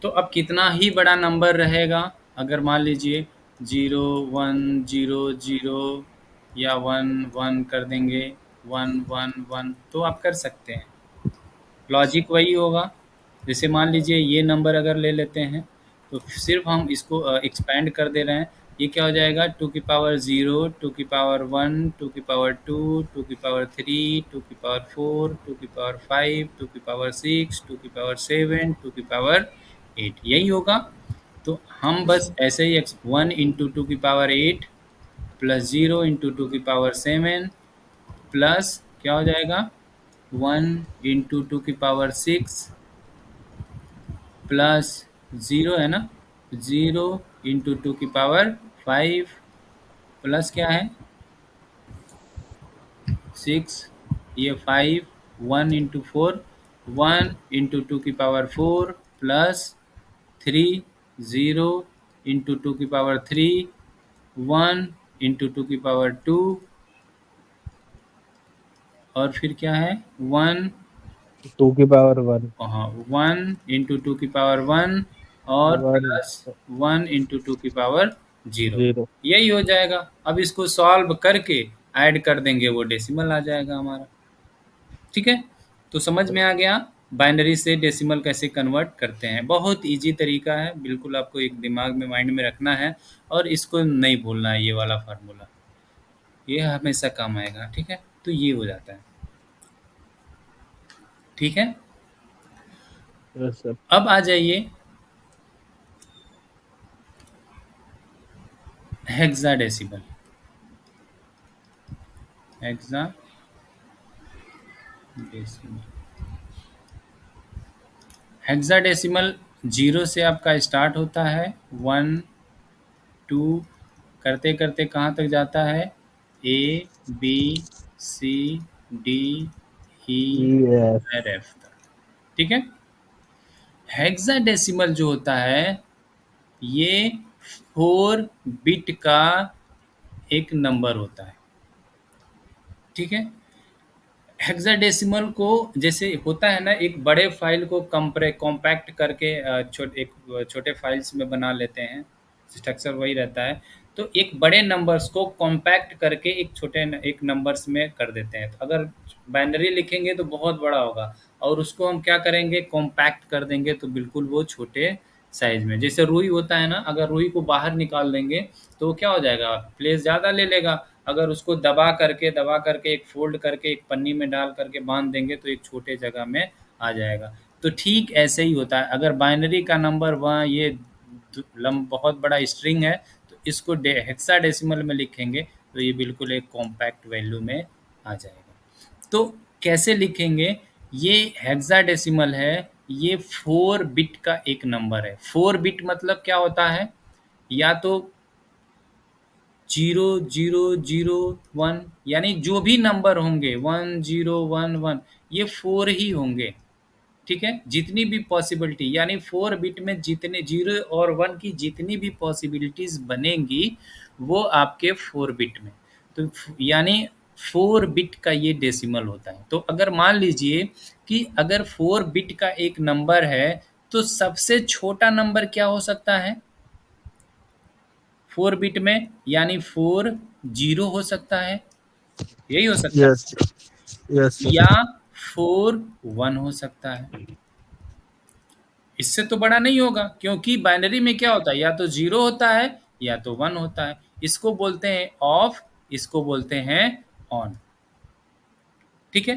तो अब कितना ही बड़ा नंबर रहेगा, अगर मान लीजिए 0 1 0 0 या 1 1 कर देंगे, 1 1 1, तो आप कर सकते हैं, लॉजिक वही होगा। जैसे मान लीजिए ये नंबर अगर ले लेते हैं, तो सिर्फ हम इसको एक्सपेंड कर दे रहे हैं। ये क्या हो जाएगा, 2 की पावर 0, 2 की पावर 1, 2 की पावर 2, 2 की पावर 3, 2 की पावर 4, 2 की पावर 5, 2 की पावर 6, 2 की पावर 7, 2 की पावर 8, यही होगा। तो हम बस ऐसे ही 1 इंटू 2 की पावर 8 प्लस 0 इंटू 2 की पावर 7 प्लस क्या हो जाएगा, 1 इंटू 2 की पावर 6 प्लस 0 है ना, 0 इंटू 2 की पावर 5 प्लस क्या है 6, ये 5, 1 इंटू 4, 1 इंटू 2 की पावर 4 प्लस 3, 0 इंटू 2 की पावर 3, 1 इंटू 2 की पावर 2 और फिर क्या है 1, 2 की पावर 1। हाँ 1 इंटू 2 की पावर 1 और 1 प्लस 1 इंटू 2 की पावर 0, 0। यही हो जाएगा। अब इसको सॉल्व करके ऐड कर देंगे, वो डेसिमल आ जाएगा हमारा। ठीक है, तो समझ में आ गया बाइनरी से डेसिमल कैसे कन्वर्ट करते हैं। बहुत इजी तरीका है, बिल्कुल आपको एक दिमाग में माइंड में रखना है और इसको नहीं भूलना है, ये वाला फार्मूला ये हमेशा काम आएगा। ठीक है, तो ये हो जाता है। ठीक है, यस सर। अब आ जाइए हेक्साडेसिमल, हेक्साडेसिमल 0 से आपका स्टार्ट होता है, 1 2 करते करते कहाँ तक जाता है, A B C D E Yes. और एफ तक, ठीक है। हेक्साडेसिमल जो होता है ये 4 बिट का एक नंबर होता है, ठीक है। हेक्साडेसिमल को जैसे होता है ना, एक बड़े फाइल को कॉम्पैक्ट करके छोटे फाइल्स में बना लेते हैं, स्ट्रक्चर वही रहता है। तो एक बड़े नंबर्स को कॉम्पैक्ट करके एक नंबर्स में कर देते हैं। तो अगर बाइनरी लिखेंगे तो बहुत बड़ा होगा, और उसको हम क्या करेंगे, कॉम्पैक्ट कर देंगे तो बिल्कुल वो छोटे साइज में। जैसे रुई होता है ना, अगर रुई को बाहर निकाल देंगे तो वो क्या हो जाएगा, प्लेस ज़्यादा ले लेगा। अगर उसको दबा करके एक फोल्ड करके एक पन्नी में डाल करके बांध देंगे तो एक छोटे जगह में आ जाएगा। तो ठीक ऐसे ही होता है, अगर बाइनरी का नंबर वहाँ ये बहुत बड़ा स्ट्रिंग है तो इसको हेक्साडेसिमल में लिखेंगे तो ये बिल्कुल एक कॉम्पैक्ट वैल्यू में आ जाएगा। तो कैसे लिखेंगे, ये हेक्साडेसिमल है, ये 4 बिट का एक नंबर है। 4 बिट मतलब क्या होता है, या तो 0001, यानी जो भी नंबर होंगे 1011 ये 4 ही होंगे, ठीक है। जितनी भी पॉसिबिलिटी, यानी 4 बिट में जितने 0 और 1 की जितनी भी पॉसिबिलिटीज़ बनेंगी वो आपके 4 बिट में। तो यानी 4 बिट का ये डेसिमल होता है। तो अगर मान लीजिए कि अगर 4 बिट का एक नंबर है तो सबसे छोटा नंबर क्या हो सकता है 4 बिट में, यानी 4 0 हो सकता है, यही हो सकता Yes. Yes. है, या 4 1 हो सकता है। इससे तो बड़ा नहीं होगा, क्योंकि बाइनरी में क्या होता है, या तो 0 होता है या तो 1 होता है। इसको बोलते हैं ऑफ, इसको बोलते हैं ऑन, ठीक है।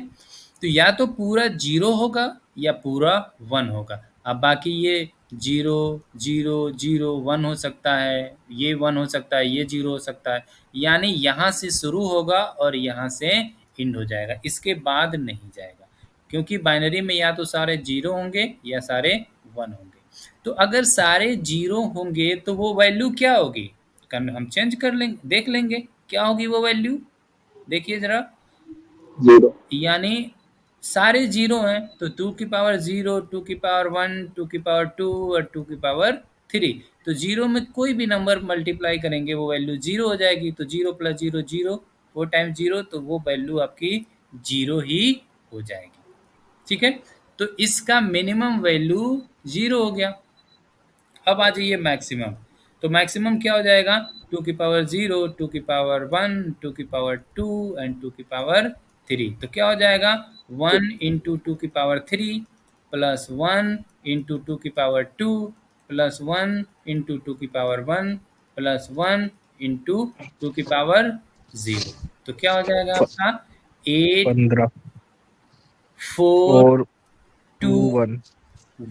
तो या तो पूरा 0 होगा या पूरा 1 होगा। अब बाकी ये 0 0 0 1 हो सकता है, ये 1 हो सकता है, ये 0 हो सकता है, यानी यहाँ से शुरू होगा और यहाँ से एंड हो जाएगा, इसके बाद नहीं जाएगा। क्योंकि बाइनरी में या तो सारे 0 होंगे या सारे 1 होंगे। तो अगर सारे 0 होंगे तो वो वैल्यू क्या होगी, हम चेंज कर लेंगे, देख लेंगे क्या होगी वो वैल्यू। देखिए ज़रा, 0 यानी सारे 0 हैं तो 2 की पावर 0, 2 की पावर 1, 2 की पावर 2 और 2 की पावर 3। तो 0 में कोई भी नंबर मल्टीप्लाई करेंगे वो वैल्यू 0 हो जाएगी। तो 0 + 0 0, 4 टाइम्स 0, तो वो वैल्यू आपकी 0 ही हो जाएगी, ठीक है। तो इसका मिनिमम वैल्यू 0 हो गया। अब आ जाइए मैक्सिमम, तो मैक्सिमम क्या हो जाएगा, 2 की पावर 0, 2 की पावर 1, 2 की पावर 2 एंड 2 की पावर 3। तो क्या हो जाएगा, 1 × 2 की पावर 3 प्लस 1 × 2 की पावर 2 प्लस 1 × 2 की पावर 1 प्लस 1 × 2 की पावर 0। तो क्या हो जाएगा आपका 8 15 4 4 2 2 1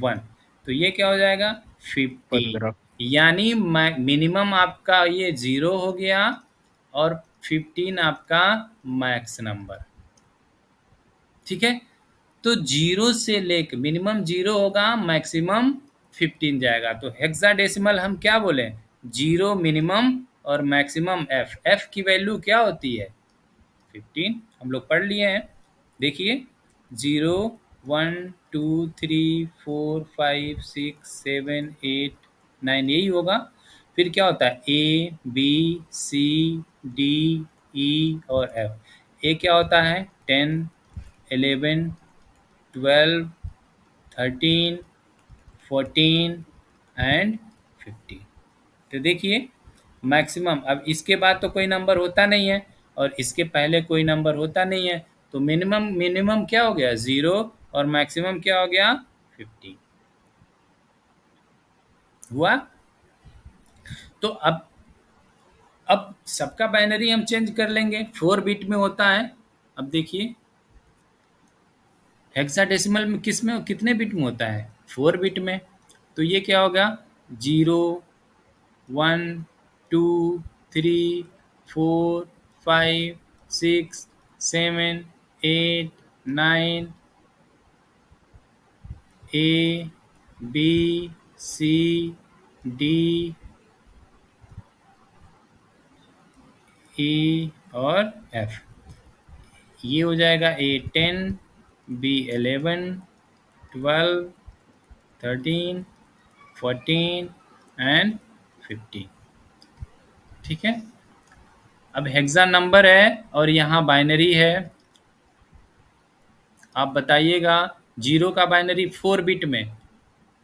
1। तो ये क्या हो जाएगा 50, 15। यानी मिनिमम आपका ये 0 हो गया और 15 आपका मैक्स नंबर, ठीक है। तो 0 से लेकर मिनिमम 0 होगा, मैक्सिमम 15 जाएगा। तो हेक्साडेसिमल हम क्या बोले, 0 मिनिमम और मैक्सिमम एफ की वैल्यू क्या होती है 15, हम लोग पढ़ लिए हैं। देखिए 0 1 2 3 4 5 6 7 8 9 यही होगा। फिर क्या होता है ए बी सी डी ई और एफ। ए क्या होता है 10 11 12 13 14 एंड 15। तो देखिए मैक्सिमम, अब इसके बाद तो कोई नंबर होता नहीं है और इसके पहले कोई नंबर होता नहीं है, तो मिनिमम क्या हो गया 0 और मैक्सिमम क्या हो गया 50 हुआ। तो अब सबका बाइनरी हम चेंज कर लेंगे, 4 बिट में होता है। अब देखिए हेक्साडेसिमल में कितने बिट में होता है 4 बिट में। तो ये क्या होगा 0 1 2 3 4 5 6 7 8 9 A B C D E और F। ये हो जाएगा A 10 B 11 12 13 14 एंड 15। ठीक है, अब हेक्सा नंबर है और यहाँ बाइनरी है। आप बताइएगा 0 का बाइनरी 4 बिट में,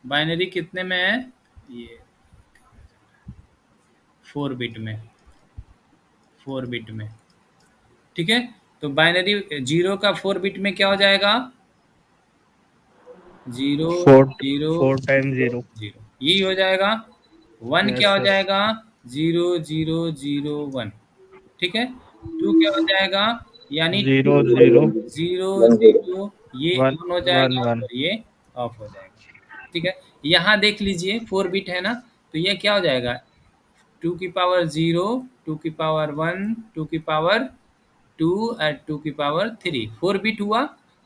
बाइनरी कितने में है? ये 4 बिट में, 4 बिट में। ठीक है, तो बाइनरी 0 का 4 बिट में क्या हो जाएगा? 0 4 0 4 टाइम 0। 0, यही हो जाएगा। 1 Yes, क्या हो sir. जाएगा? 0 0 0 1। ठीक है, 2 क्या हो जाएगा? यानी 0 2 0 0 1 0 0, ये 1 ऑन हो 1 जाएगा 1। और ये ऑफ हो जाएगा। ठीक है, यहाँ देख लीजिए 4 बिट है ना, तो ये क्या हो जाएगा? 2 की पावर 0, 2 की पावर 1, 2 की पावर 2 और 2 की पावर 3, 4 बिट हुआ।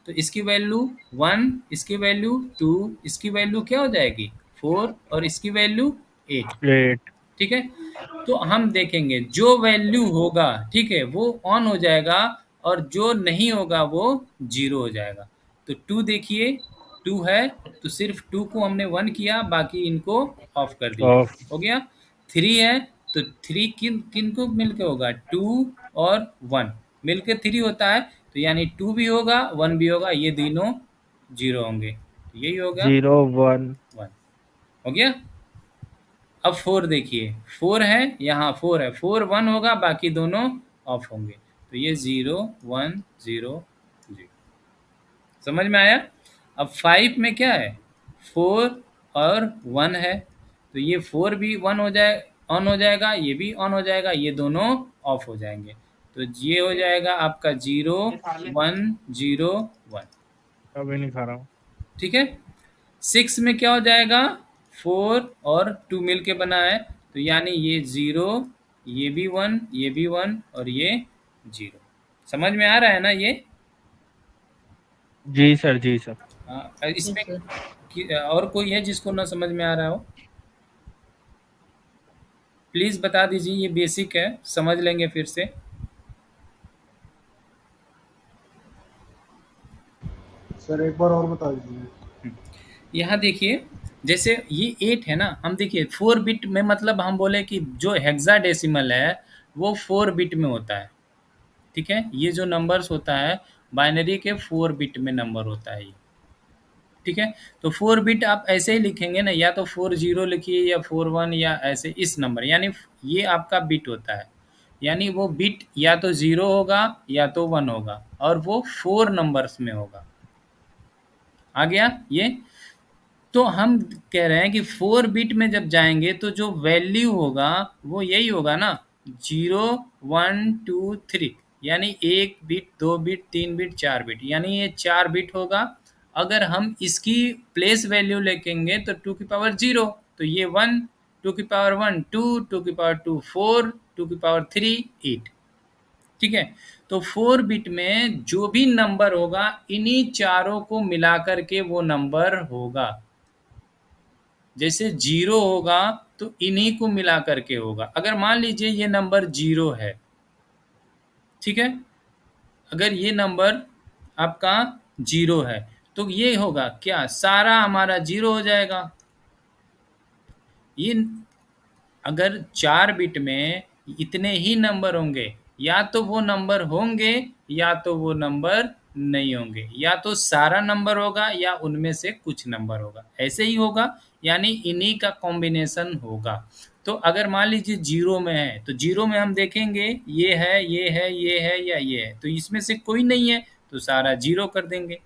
तो इसकी वैल्यू 1, इसकी वैल्यू 2, इसकी वैल्यू क्या हो जाएगी? 4 और इसकी वैल्यू 8। 8। ठीक है, तो हम देखेंगे जो वैल्यू होगा, ठीक है, वो ऑन हो जाएगा और जो नहीं होगा वो 0 हो जाएगा। तो 2 देखिए, 2 है तो सिर्फ 2 को हमने 1 किया, बाकी इनको ऑफ कर दिया, ऑफ। हो गया। 3 है तो 3 किन किन को मिलके होगा? 2 और 1 मिलके 3 होता है, तो यानी 2 भी होगा 1 भी होगा, ये तीनों 0 होंगे, तो यही होगा 0 1। 1। हो गया। अब 4 देखिए, 4 है, यहाँ 4 है, 4 1 होगा, बाकी दोनों ऑफ होंगे, तो ये 0 1 0 0। समझ में आया? अब 5 में क्या है? 4 और 1 है, तो ये 4 भी 1 हो जाए, ऑन हो जाएगा, ये भी ऑन हो जाएगा, ये दोनों ऑफ हो जाएंगे, तो ये हो जाएगा आपका 0 1 0 1। अभी नहीं खा रहा हूँ। ठीक है, 6 में क्या हो जाएगा? 4 और 2 मिल के बना है, तो यानी ये 0, ये भी 1, ये भी 1 और ये 0। समझ में आ रहा है ना ये? जी सर, जी सर। हाँ, इसमें Yes, sir. और कोई है जिसको ना समझ में आ रहा हो? प्लीज़ बता दीजिए, ये बेसिक है, समझ लेंगे फिर से। सर एक बार और बता दीजिए। यहाँ देखिए, जैसे ये 8 है ना, हम देखिए 4 बिट में, मतलब हम बोले कि जो हेक्साडेसिमल है वो 4 बिट में होता है। ठीक है, ये जो नंबर्स होता है बाइनरी के 4 बिट में नंबर होता है ये। ठीक है, तो 4 बिट आप ऐसे ही लिखेंगे ना, या तो 40 लिखिए या 41 या ऐसे इस नंबर, यानी ये आपका बिट होता है, यानी वो बिट या तो 0 होगा या तो 1 होगा, और वो 4 नंबर्स में होगा। आ गया ये? तो हम कह रहे हैं कि 4 बिट में जब जाएंगे तो जो वैल्यू होगा वो यही होगा ना, 0 1 2 3, यानी 1 बिट 2 बिट 3 बिट 4 बिट, यानी ये 4 बिट होगा। अगर हम इसकी प्लेस वैल्यू लिखेंगे तो 2 की पावर 0, तो ये 1, 2 की पावर 1 2, 2 की पावर 2 4, 2 की पावर 3 8। ठीक है, तो 4 बिट में जो भी नंबर होगा इन्हीं चारों को मिलाकर के वो नंबर होगा। जैसे 0 होगा तो इन्हीं को मिला करके होगा। अगर मान लीजिए ये नंबर 0 है, ठीक है, अगर ये नंबर आपका 0 है तो ये होगा क्या? सारा हमारा 0 हो जाएगा। ये अगर 4 बिट में इतने ही नंबर होंगे, या तो वो नंबर होंगे या तो वो नंबर नहीं होंगे, या तो सारा नंबर होगा या उनमें से कुछ नंबर होगा, ऐसे ही होगा, यानी इन्हीं का कॉम्बिनेशन होगा। तो अगर मान लीजिए 0 में है तो 0 में हम देखेंगे ये है, ये है, ये है या ये है, तो इसमें से कोई नहीं है तो सारा 0 कर देंगे।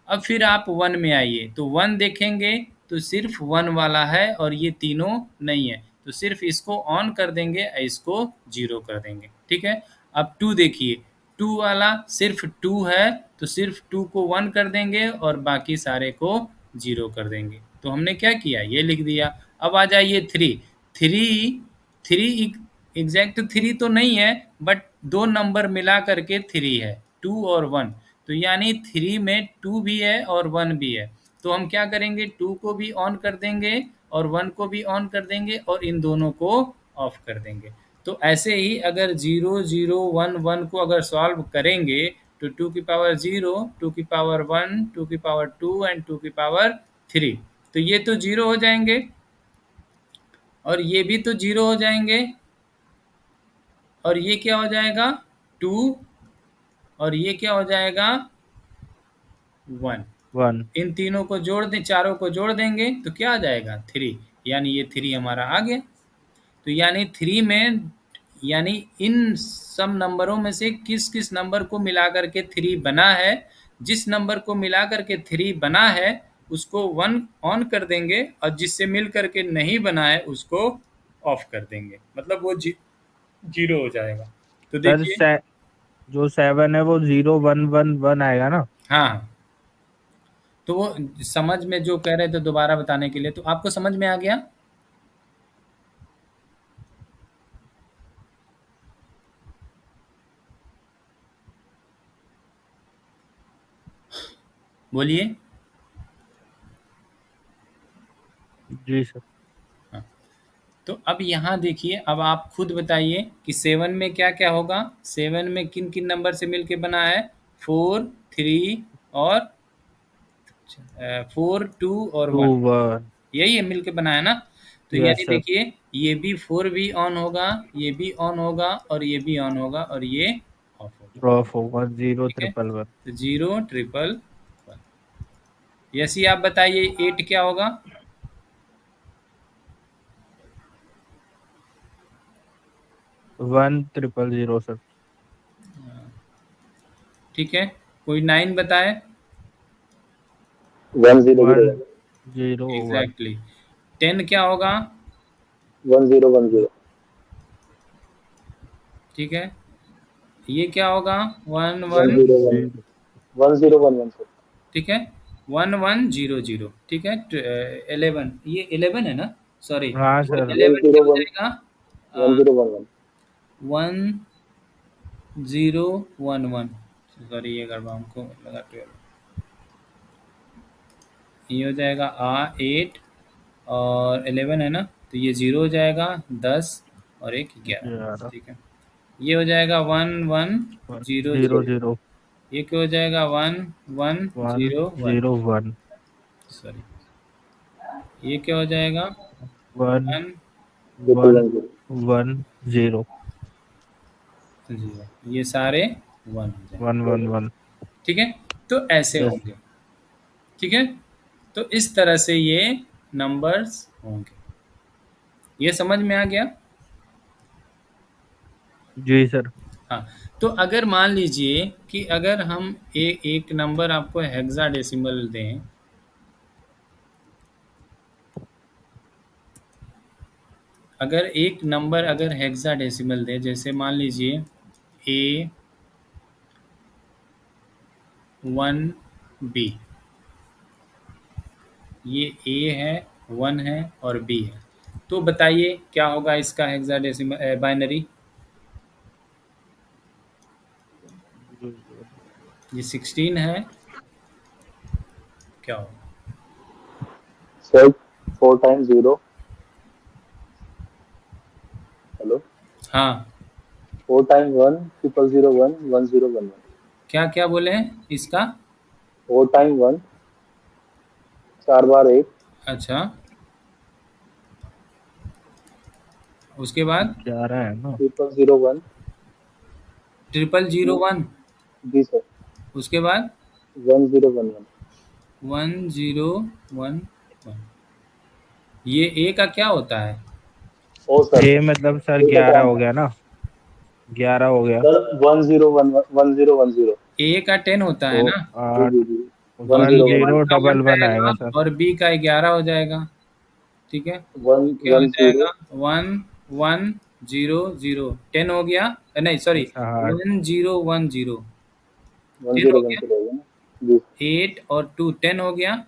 अब फिर आप 1 में आइए तो 1 देखेंगे तो सिर्फ 1 वाला है और ये तीनों नहीं है, तो सिर्फ इसको ऑन कर देंगे, इसको 0 कर देंगे। ठीक है, अब 2 देखिए, 2 वाला सिर्फ 2 है तो सिर्फ 2 को 1 कर देंगे और बाकी सारे को 0 कर देंगे। तो हमने क्या किया? ये लिख दिया। अब आ जाइए 3, 3 एग्जैक्ट 3 तो नहीं है, बट 2 नंबर मिला करके 3 है, 2 और 1। तो यानी 3 में 2 भी है और 1 भी है। तो हम क्या करेंगे, 2 को भी ऑन कर देंगे और 1 को भी ऑन कर देंगे और इन दोनों को ऑफ कर देंगे। तो ऐसे ही अगर 0 0 1 1 को अगर सॉल्व करेंगे तो 2 की पावर 0, 2 की पावर 1, 2 की पावर 2 एंड 2 की पावर 3, तो ये तो 0 हो जाएंगे और ये भी तो 0 हो जाएंगे और ये क्या हो जाएगा 2 और ये क्या हो जाएगा 1। 1 इन तीनों को जोड़ दें, चारों को जोड़ देंगे तो क्या आ जाएगा 3, यानी ये 3 हमारा आ गया। तो यानी 3 में, यानी इन सब नंबरों में से किस किस नंबर को मिला करके 3 बना है, जिस नंबर को मिला करके 3 बना है उसको 1 ऑन कर देंगे और जिससे मिल करके नहीं बना है उसको ऑफ कर देंगे, मतलब वो 0 हो जाएगा। तो सर देखिए, जो 7 है वो 0 1 1 1 आएगा ना? हाँ, तो वो समझ में जो कह रहे थे दोबारा बताने के लिए, तो आपको समझ में आ गया? बोलिए। जी सर। हाँ, तो अब यहाँ देखिए, अब आप खुद बताइए कि 7 में क्या क्या होगा। 7 में किन किन नंबर से मिलके बना है, 4 3 और 4 2 और 2 1, 1 यही है मिलके बना है ना। तो यस यानी सर। देखिए, ये भी 4 भी ऑन होगा, ये भी ऑन होगा और ये भी ऑन होगा और ये ऑफ होगा। ऑफ होगा 0 ठीक है, 1 1 1। तो 0 1 1 1। यसी आप बताइए 8 क्या होगा। 1 0 0 सर। ठीक है, कोई 9 बताए। 1 0 0 1 0 1 एग्जैक्टली। 10 क्या होगा। 1 0 1 0। ठीक है, ये क्या होगा 1 1 1। 0 1 1 0 1 1 सर। ठीक है, 1 1 0 0। ठीक है, 11, ये 11 है ना, सॉरी। हाँ तो सर। 1 11 क्या 0 हो 1 जाएगा, 1 0 1 1। 1 0 1 1, सॉरी ये गड़बड़, हमको लगा 12। ये हो जाएगा 8 और 11 है ना, तो ये 0 हो जाएगा 10 और एक 11। 11 ठीक है, ये हो जाएगा 1 1 0 0 0। 0 ये क्या हो जाएगा 1 1 1 0 1, 0 1 सॉरी। ये क्या हो जाएगा 1 1 ट्रिपल 1 1 0। 1 0 0, ये सारे 1 हो जाएंगे। 1 1 1। ठीक है, तो ऐसे यस। होंगे। ठीक है, तो इस तरह से ये नंबर्स होंगे। ये समझ में आ गया। जी सर। हाँ, तो अगर मान लीजिए कि अगर हम एक नंबर आपको हेक्साडेसिमल दें, अगर एक नंबर अगर हेक्साडेसिमल दें, जैसे मान लीजिए A1B, ये A है, 1 है और B है, तो बताइए क्या होगा इसका हेक्साडेसिमल बाइनरी। ये 16 है, क्या होगा। Sir 4 times 0। हेलो। हाँ, 4 टाइम्स 1 0 0 1 1 0 1 1। क्या क्या बोले हैं इसका। 4 टाइम्स 1 4 बार 1। अच्छा, उसके बाद 11 है ना? 0 0 1। 0001, जी सर। उसके बाद 1 0 1 1। 1011। ये A का क्या होता है। ओ सर। ए मतलब सर 11 हो गया ना? 11 हो गया सर 1 0 1 1 0 1 0। A का 10 होता है तो ना, जी 8 जी जी। 1 1 0 1 0 A1 का 1 1 1 रहेगा आएगा सर। और B का 11 हो जाएगा। ठीक है, 1 तो क्या हो 1 0 जाएगा 1 1 0 0, 10 हो गया, नहीं सॉरी, अच्छा हाँ 1010, 1 10 हो 0 1 गया, 0 हो गया ना। जी 8 और 2 10 हो गया,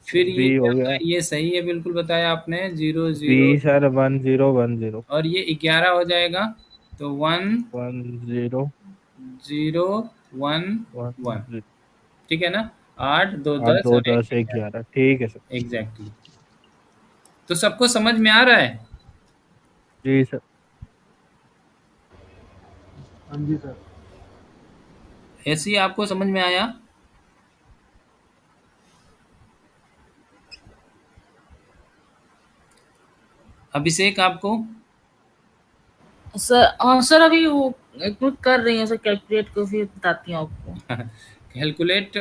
फिर बी हो गया, ये सही है, बिल्कुल बताया आपने, 0 बी 0 सर 1010 और ये 11 हो जाएगा, तो 1 10 0 1 1, 10। ठीक है ना? 8 2 8 10 2 और 1 10 1 11, ठीक है सर। एग्जैक्टली। तो सबको समझ में आ रहा है? जी सर। हाँ जी सर। ऐसे ही आपको समझ में आया? अभिषेक आपको? सर हाँ सर, अभी वो एक मिनट कर रही हूँ सर, कैलकुलेट को फिर बताती हूँ आपको। कैलकुलेट,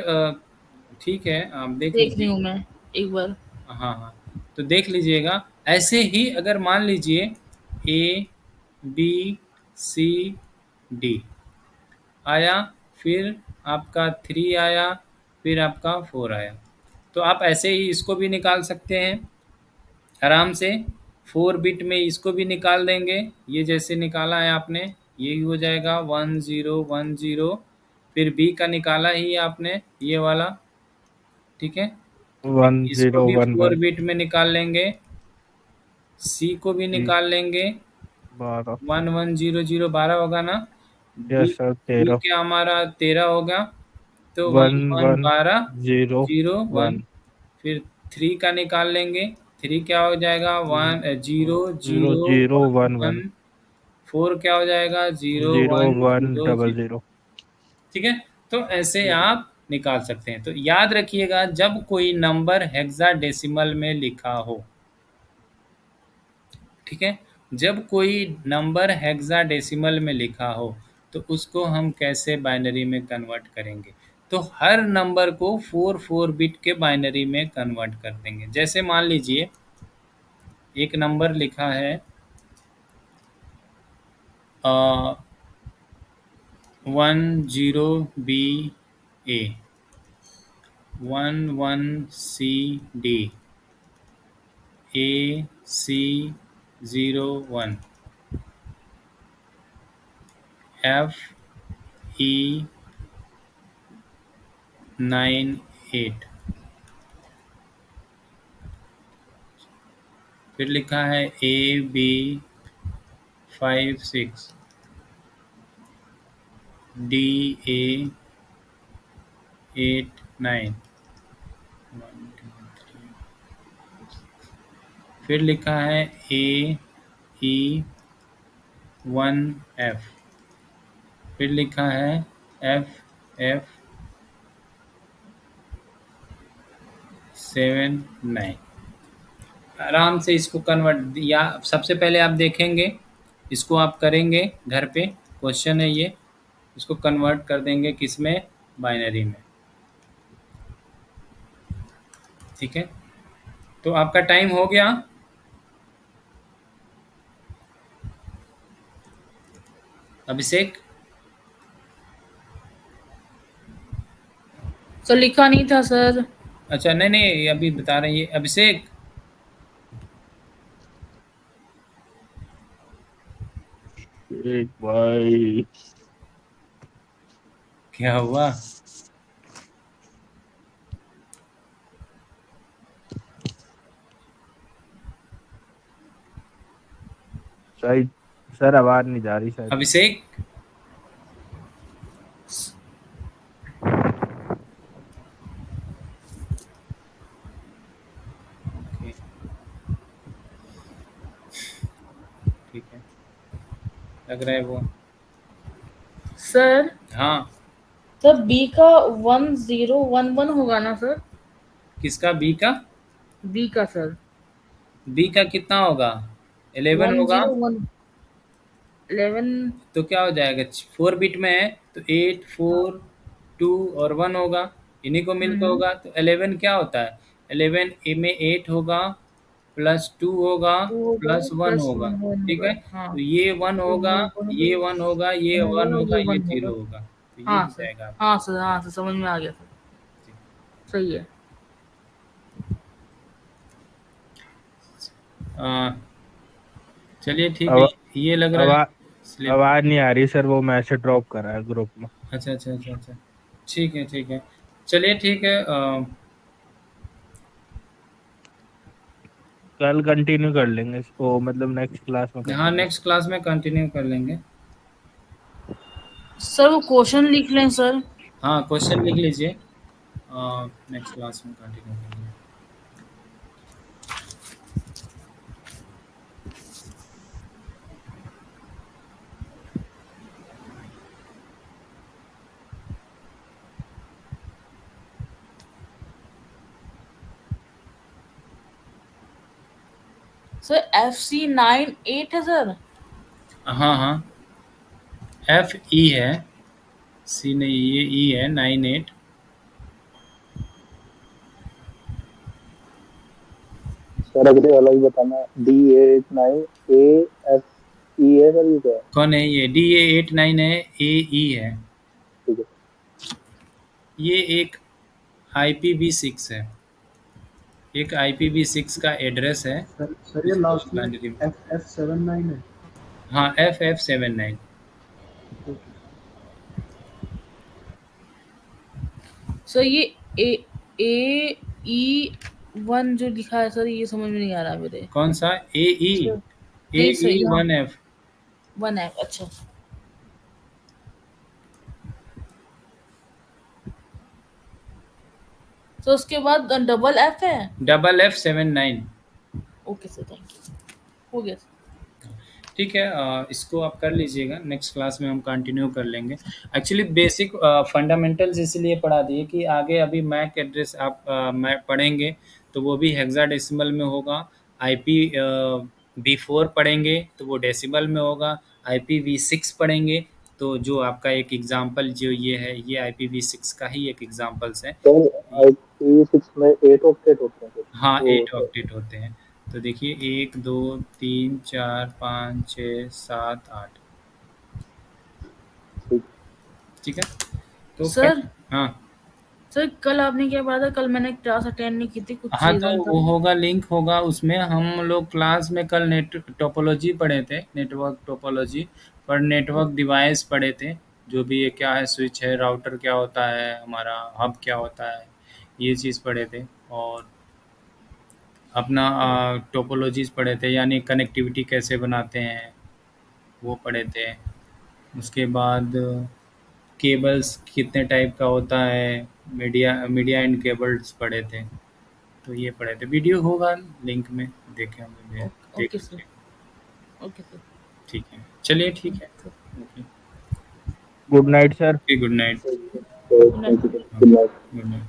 ठीक है, आप देख देख रही लीजिए। हूँ मैं एक बार। हाँ हाँ, तो देख लीजिएगा। ऐसे ही अगर मान लीजिए ए बी सी डी आया, फिर आपका 3 आया, फिर आपका 4 आया, तो आप ऐसे ही इसको भी निकाल सकते हैं आराम से। 4 बिट में इसको भी निकाल देंगे, ये जैसे निकाला है आपने, यही हो जाएगा 1 0 1 0। फिर बी का निकाला ही आपने, ये वाला, ठीक है। फिर वन इसको जीरो भी वन 4 वन बिट में निकाल लेंगे, सी को भी जी निकाल लेंगे, 12। 1 1 0 0 12 होगा ना। B, yes sir B 13। क्या हमारा 13 होगा, तो 1 वन 1 वन 12 जीरो 0 1। वन फिर 3 का निकाल लेंगे, 3 क्या हो जाएगा 1 0 जीरो 0 जीरो 1 वन 1। वन 4 क्या हो जाएगा 0 जीरो 1 वन 0 डबल 0, जीरो। ठीक है। तो ऐसे आप निकाल सकते हैं। तो याद रखिएगा, जब कोई नंबर हेक्साडेसिमल में लिखा हो, ठीक है, जब कोई नंबर हेक्साडेसिमल में लिखा हो तो उसको हम कैसे बाइनरी में कन्वर्ट करेंगे? तो हर नंबर को 4 4 बिट के बाइनरी में कन्वर्ट कर देंगे। जैसे मान लीजिए एक नंबर लिखा है 10 BA, 11CD, AC01, FE98, फिर लिखा है AB56, DA89, फिर लिखा है AE1F, फिर लिखा है FF79। आराम से इसको कन्वर्ट, या सबसे पहले आप देखेंगे, इसको आप करेंगे घर पे, क्वेश्चन है ये, इसको कन्वर्ट कर देंगे किस में, बाइनरी में, ठीक है। तो आपका टाइम हो गया। अभिषेक, सर लिखा नहीं था सर। अच्छा नहीं नहीं, अभी बता रहे हैं अभिषेक। एक भाई क्या हुआ? शायद सर आवाज नहीं जा रही शायद। अभिषेक, ओके, ठीक है, लग रहा है वो। सर हाँ, सर बी का 1011 होगा ना सर? किसका? बी का? बी का सर बी का कितना होगा? 11 होगा। 101 11। तो क्या हो जाएगा, 4 बिट में है तो 8 4 2 और 1 होगा, इन्हीं को मिलकर हम्म। होगा। तो 11 क्या होता है, 11 ए में 8 होगा, प्लस 2 होगा, 2 होगा प्लस 1 प्लस होगा, 1 ठीक होगा। है। हाँ, तो ये 1 तो होगा, ये 1 ये 1 होगा, ये 1 होगा, होगा, ये ये 1 होगा। 0 होगा, तो ये हाँ हो सर, जाएगा हाँ सर, हाँ सर, समझ में आ गया सर। सही है। आपका। चलिए ठीक है, अब ये लग रहा है आवाज स्लिप। आवाज नहीं आ रही सर, वो मैसेज ड्रॉप कर रहा है ग्रुप में। अच्छा अच्छा, ठीक है ठीक है, चलिए ठीक है। कल कंटिन्यू कर लेंगे इसको, मतलब नेक्स्ट क्लास में कर हाँ लेंगे। नेक्स्ट क्लास में कंटिन्यू कर लेंगे। सर वो क्वेश्चन लिख लें सर। हाँ क्वेश्चन लिख लीजिए, नेक्स्ट क्लास में कंटिन्यू करेंगे। सर FC98 है सर। हाँ हाँ FE है, C नहीं, ये E है 98। सर अगले वाला भी बताना, D89AFE है सर, ये क्या है? कौन है ये? DA89 है, AE है। ठीक है। ये एक IPv6 है, एक IPv6 का एड्रेस है। सर ये लास्ट में बाइनरी में। FF79 है। हाँ FF79। सर ये AE1 जो लिखा है सर, ये समझ में नहीं आ रहा मेरे। कौन सा? AE? नहीं सर, यहाँ AE1F। 1F। अच्छा तो उसके बाद डबल F है। FF79। Okay sir, thank you, हो गया सर। ठीक है, इसको आप कर लीजिएगा, नेक्स्ट क्लास में हम कंटिन्यू कर लेंगे। एक्चुअली बेसिक फंडामेंटल्स इसलिए पढ़ा दिए कि आगे अभी मैक एड्रेस आप मैक पढ़ेंगे तो वो भी हेक्साडेसिमल में होगा। IPv4 पढ़ेंगे तो वो डेसिमल में होगा। IPv6 पढ़ेंगे तो जो आपका एक एग्जांपल जो ये है, ये IPv6 का ही एक एग्जांपल्स है। सर IPv6 में 8 ऑक्टेट होते हैं सर? हाँ वो 8 ऑक्टेट होते हैं। तो देखिए 1 2 3 4 5 6 7 8। ठीक। ठीक है तो सर हाँ सर कल आपने क्या पढ़ा था? कल मैंने क्लास अटेंड नहीं की थी, कुछ हाँ, तो रीजन था। वो होगा, लिंक होगा उसमें। हम लोग क्लास में कल नेट टोपोलॉजी पढ़े थे, नेटवर्क टोपोलॉजी, पर नेटवर्क डिवाइस पढ़े थे। जो भी ये क्या है, स्विच है, राउटर क्या होता है, हमारा हब क्या होता है, ये चीज़ पढ़े थे। और अपना टोपोलॉजीज पढ़े थे, यानी कनेक्टिविटी कैसे बनाते हैं वो पढ़े थे। उसके बाद केबल्स कितने टाइप का होता है, मीडिया एंड केबल्स पढ़े थे। तो ये पढ़े थे, वीडियो होगा लिंक में, देखें हमें, देख ओके सर, लीजिए। Okay sir. ठीक है, चलिए ठीक है, okay, good night sir. Good night. तो thank you, good night. Good night.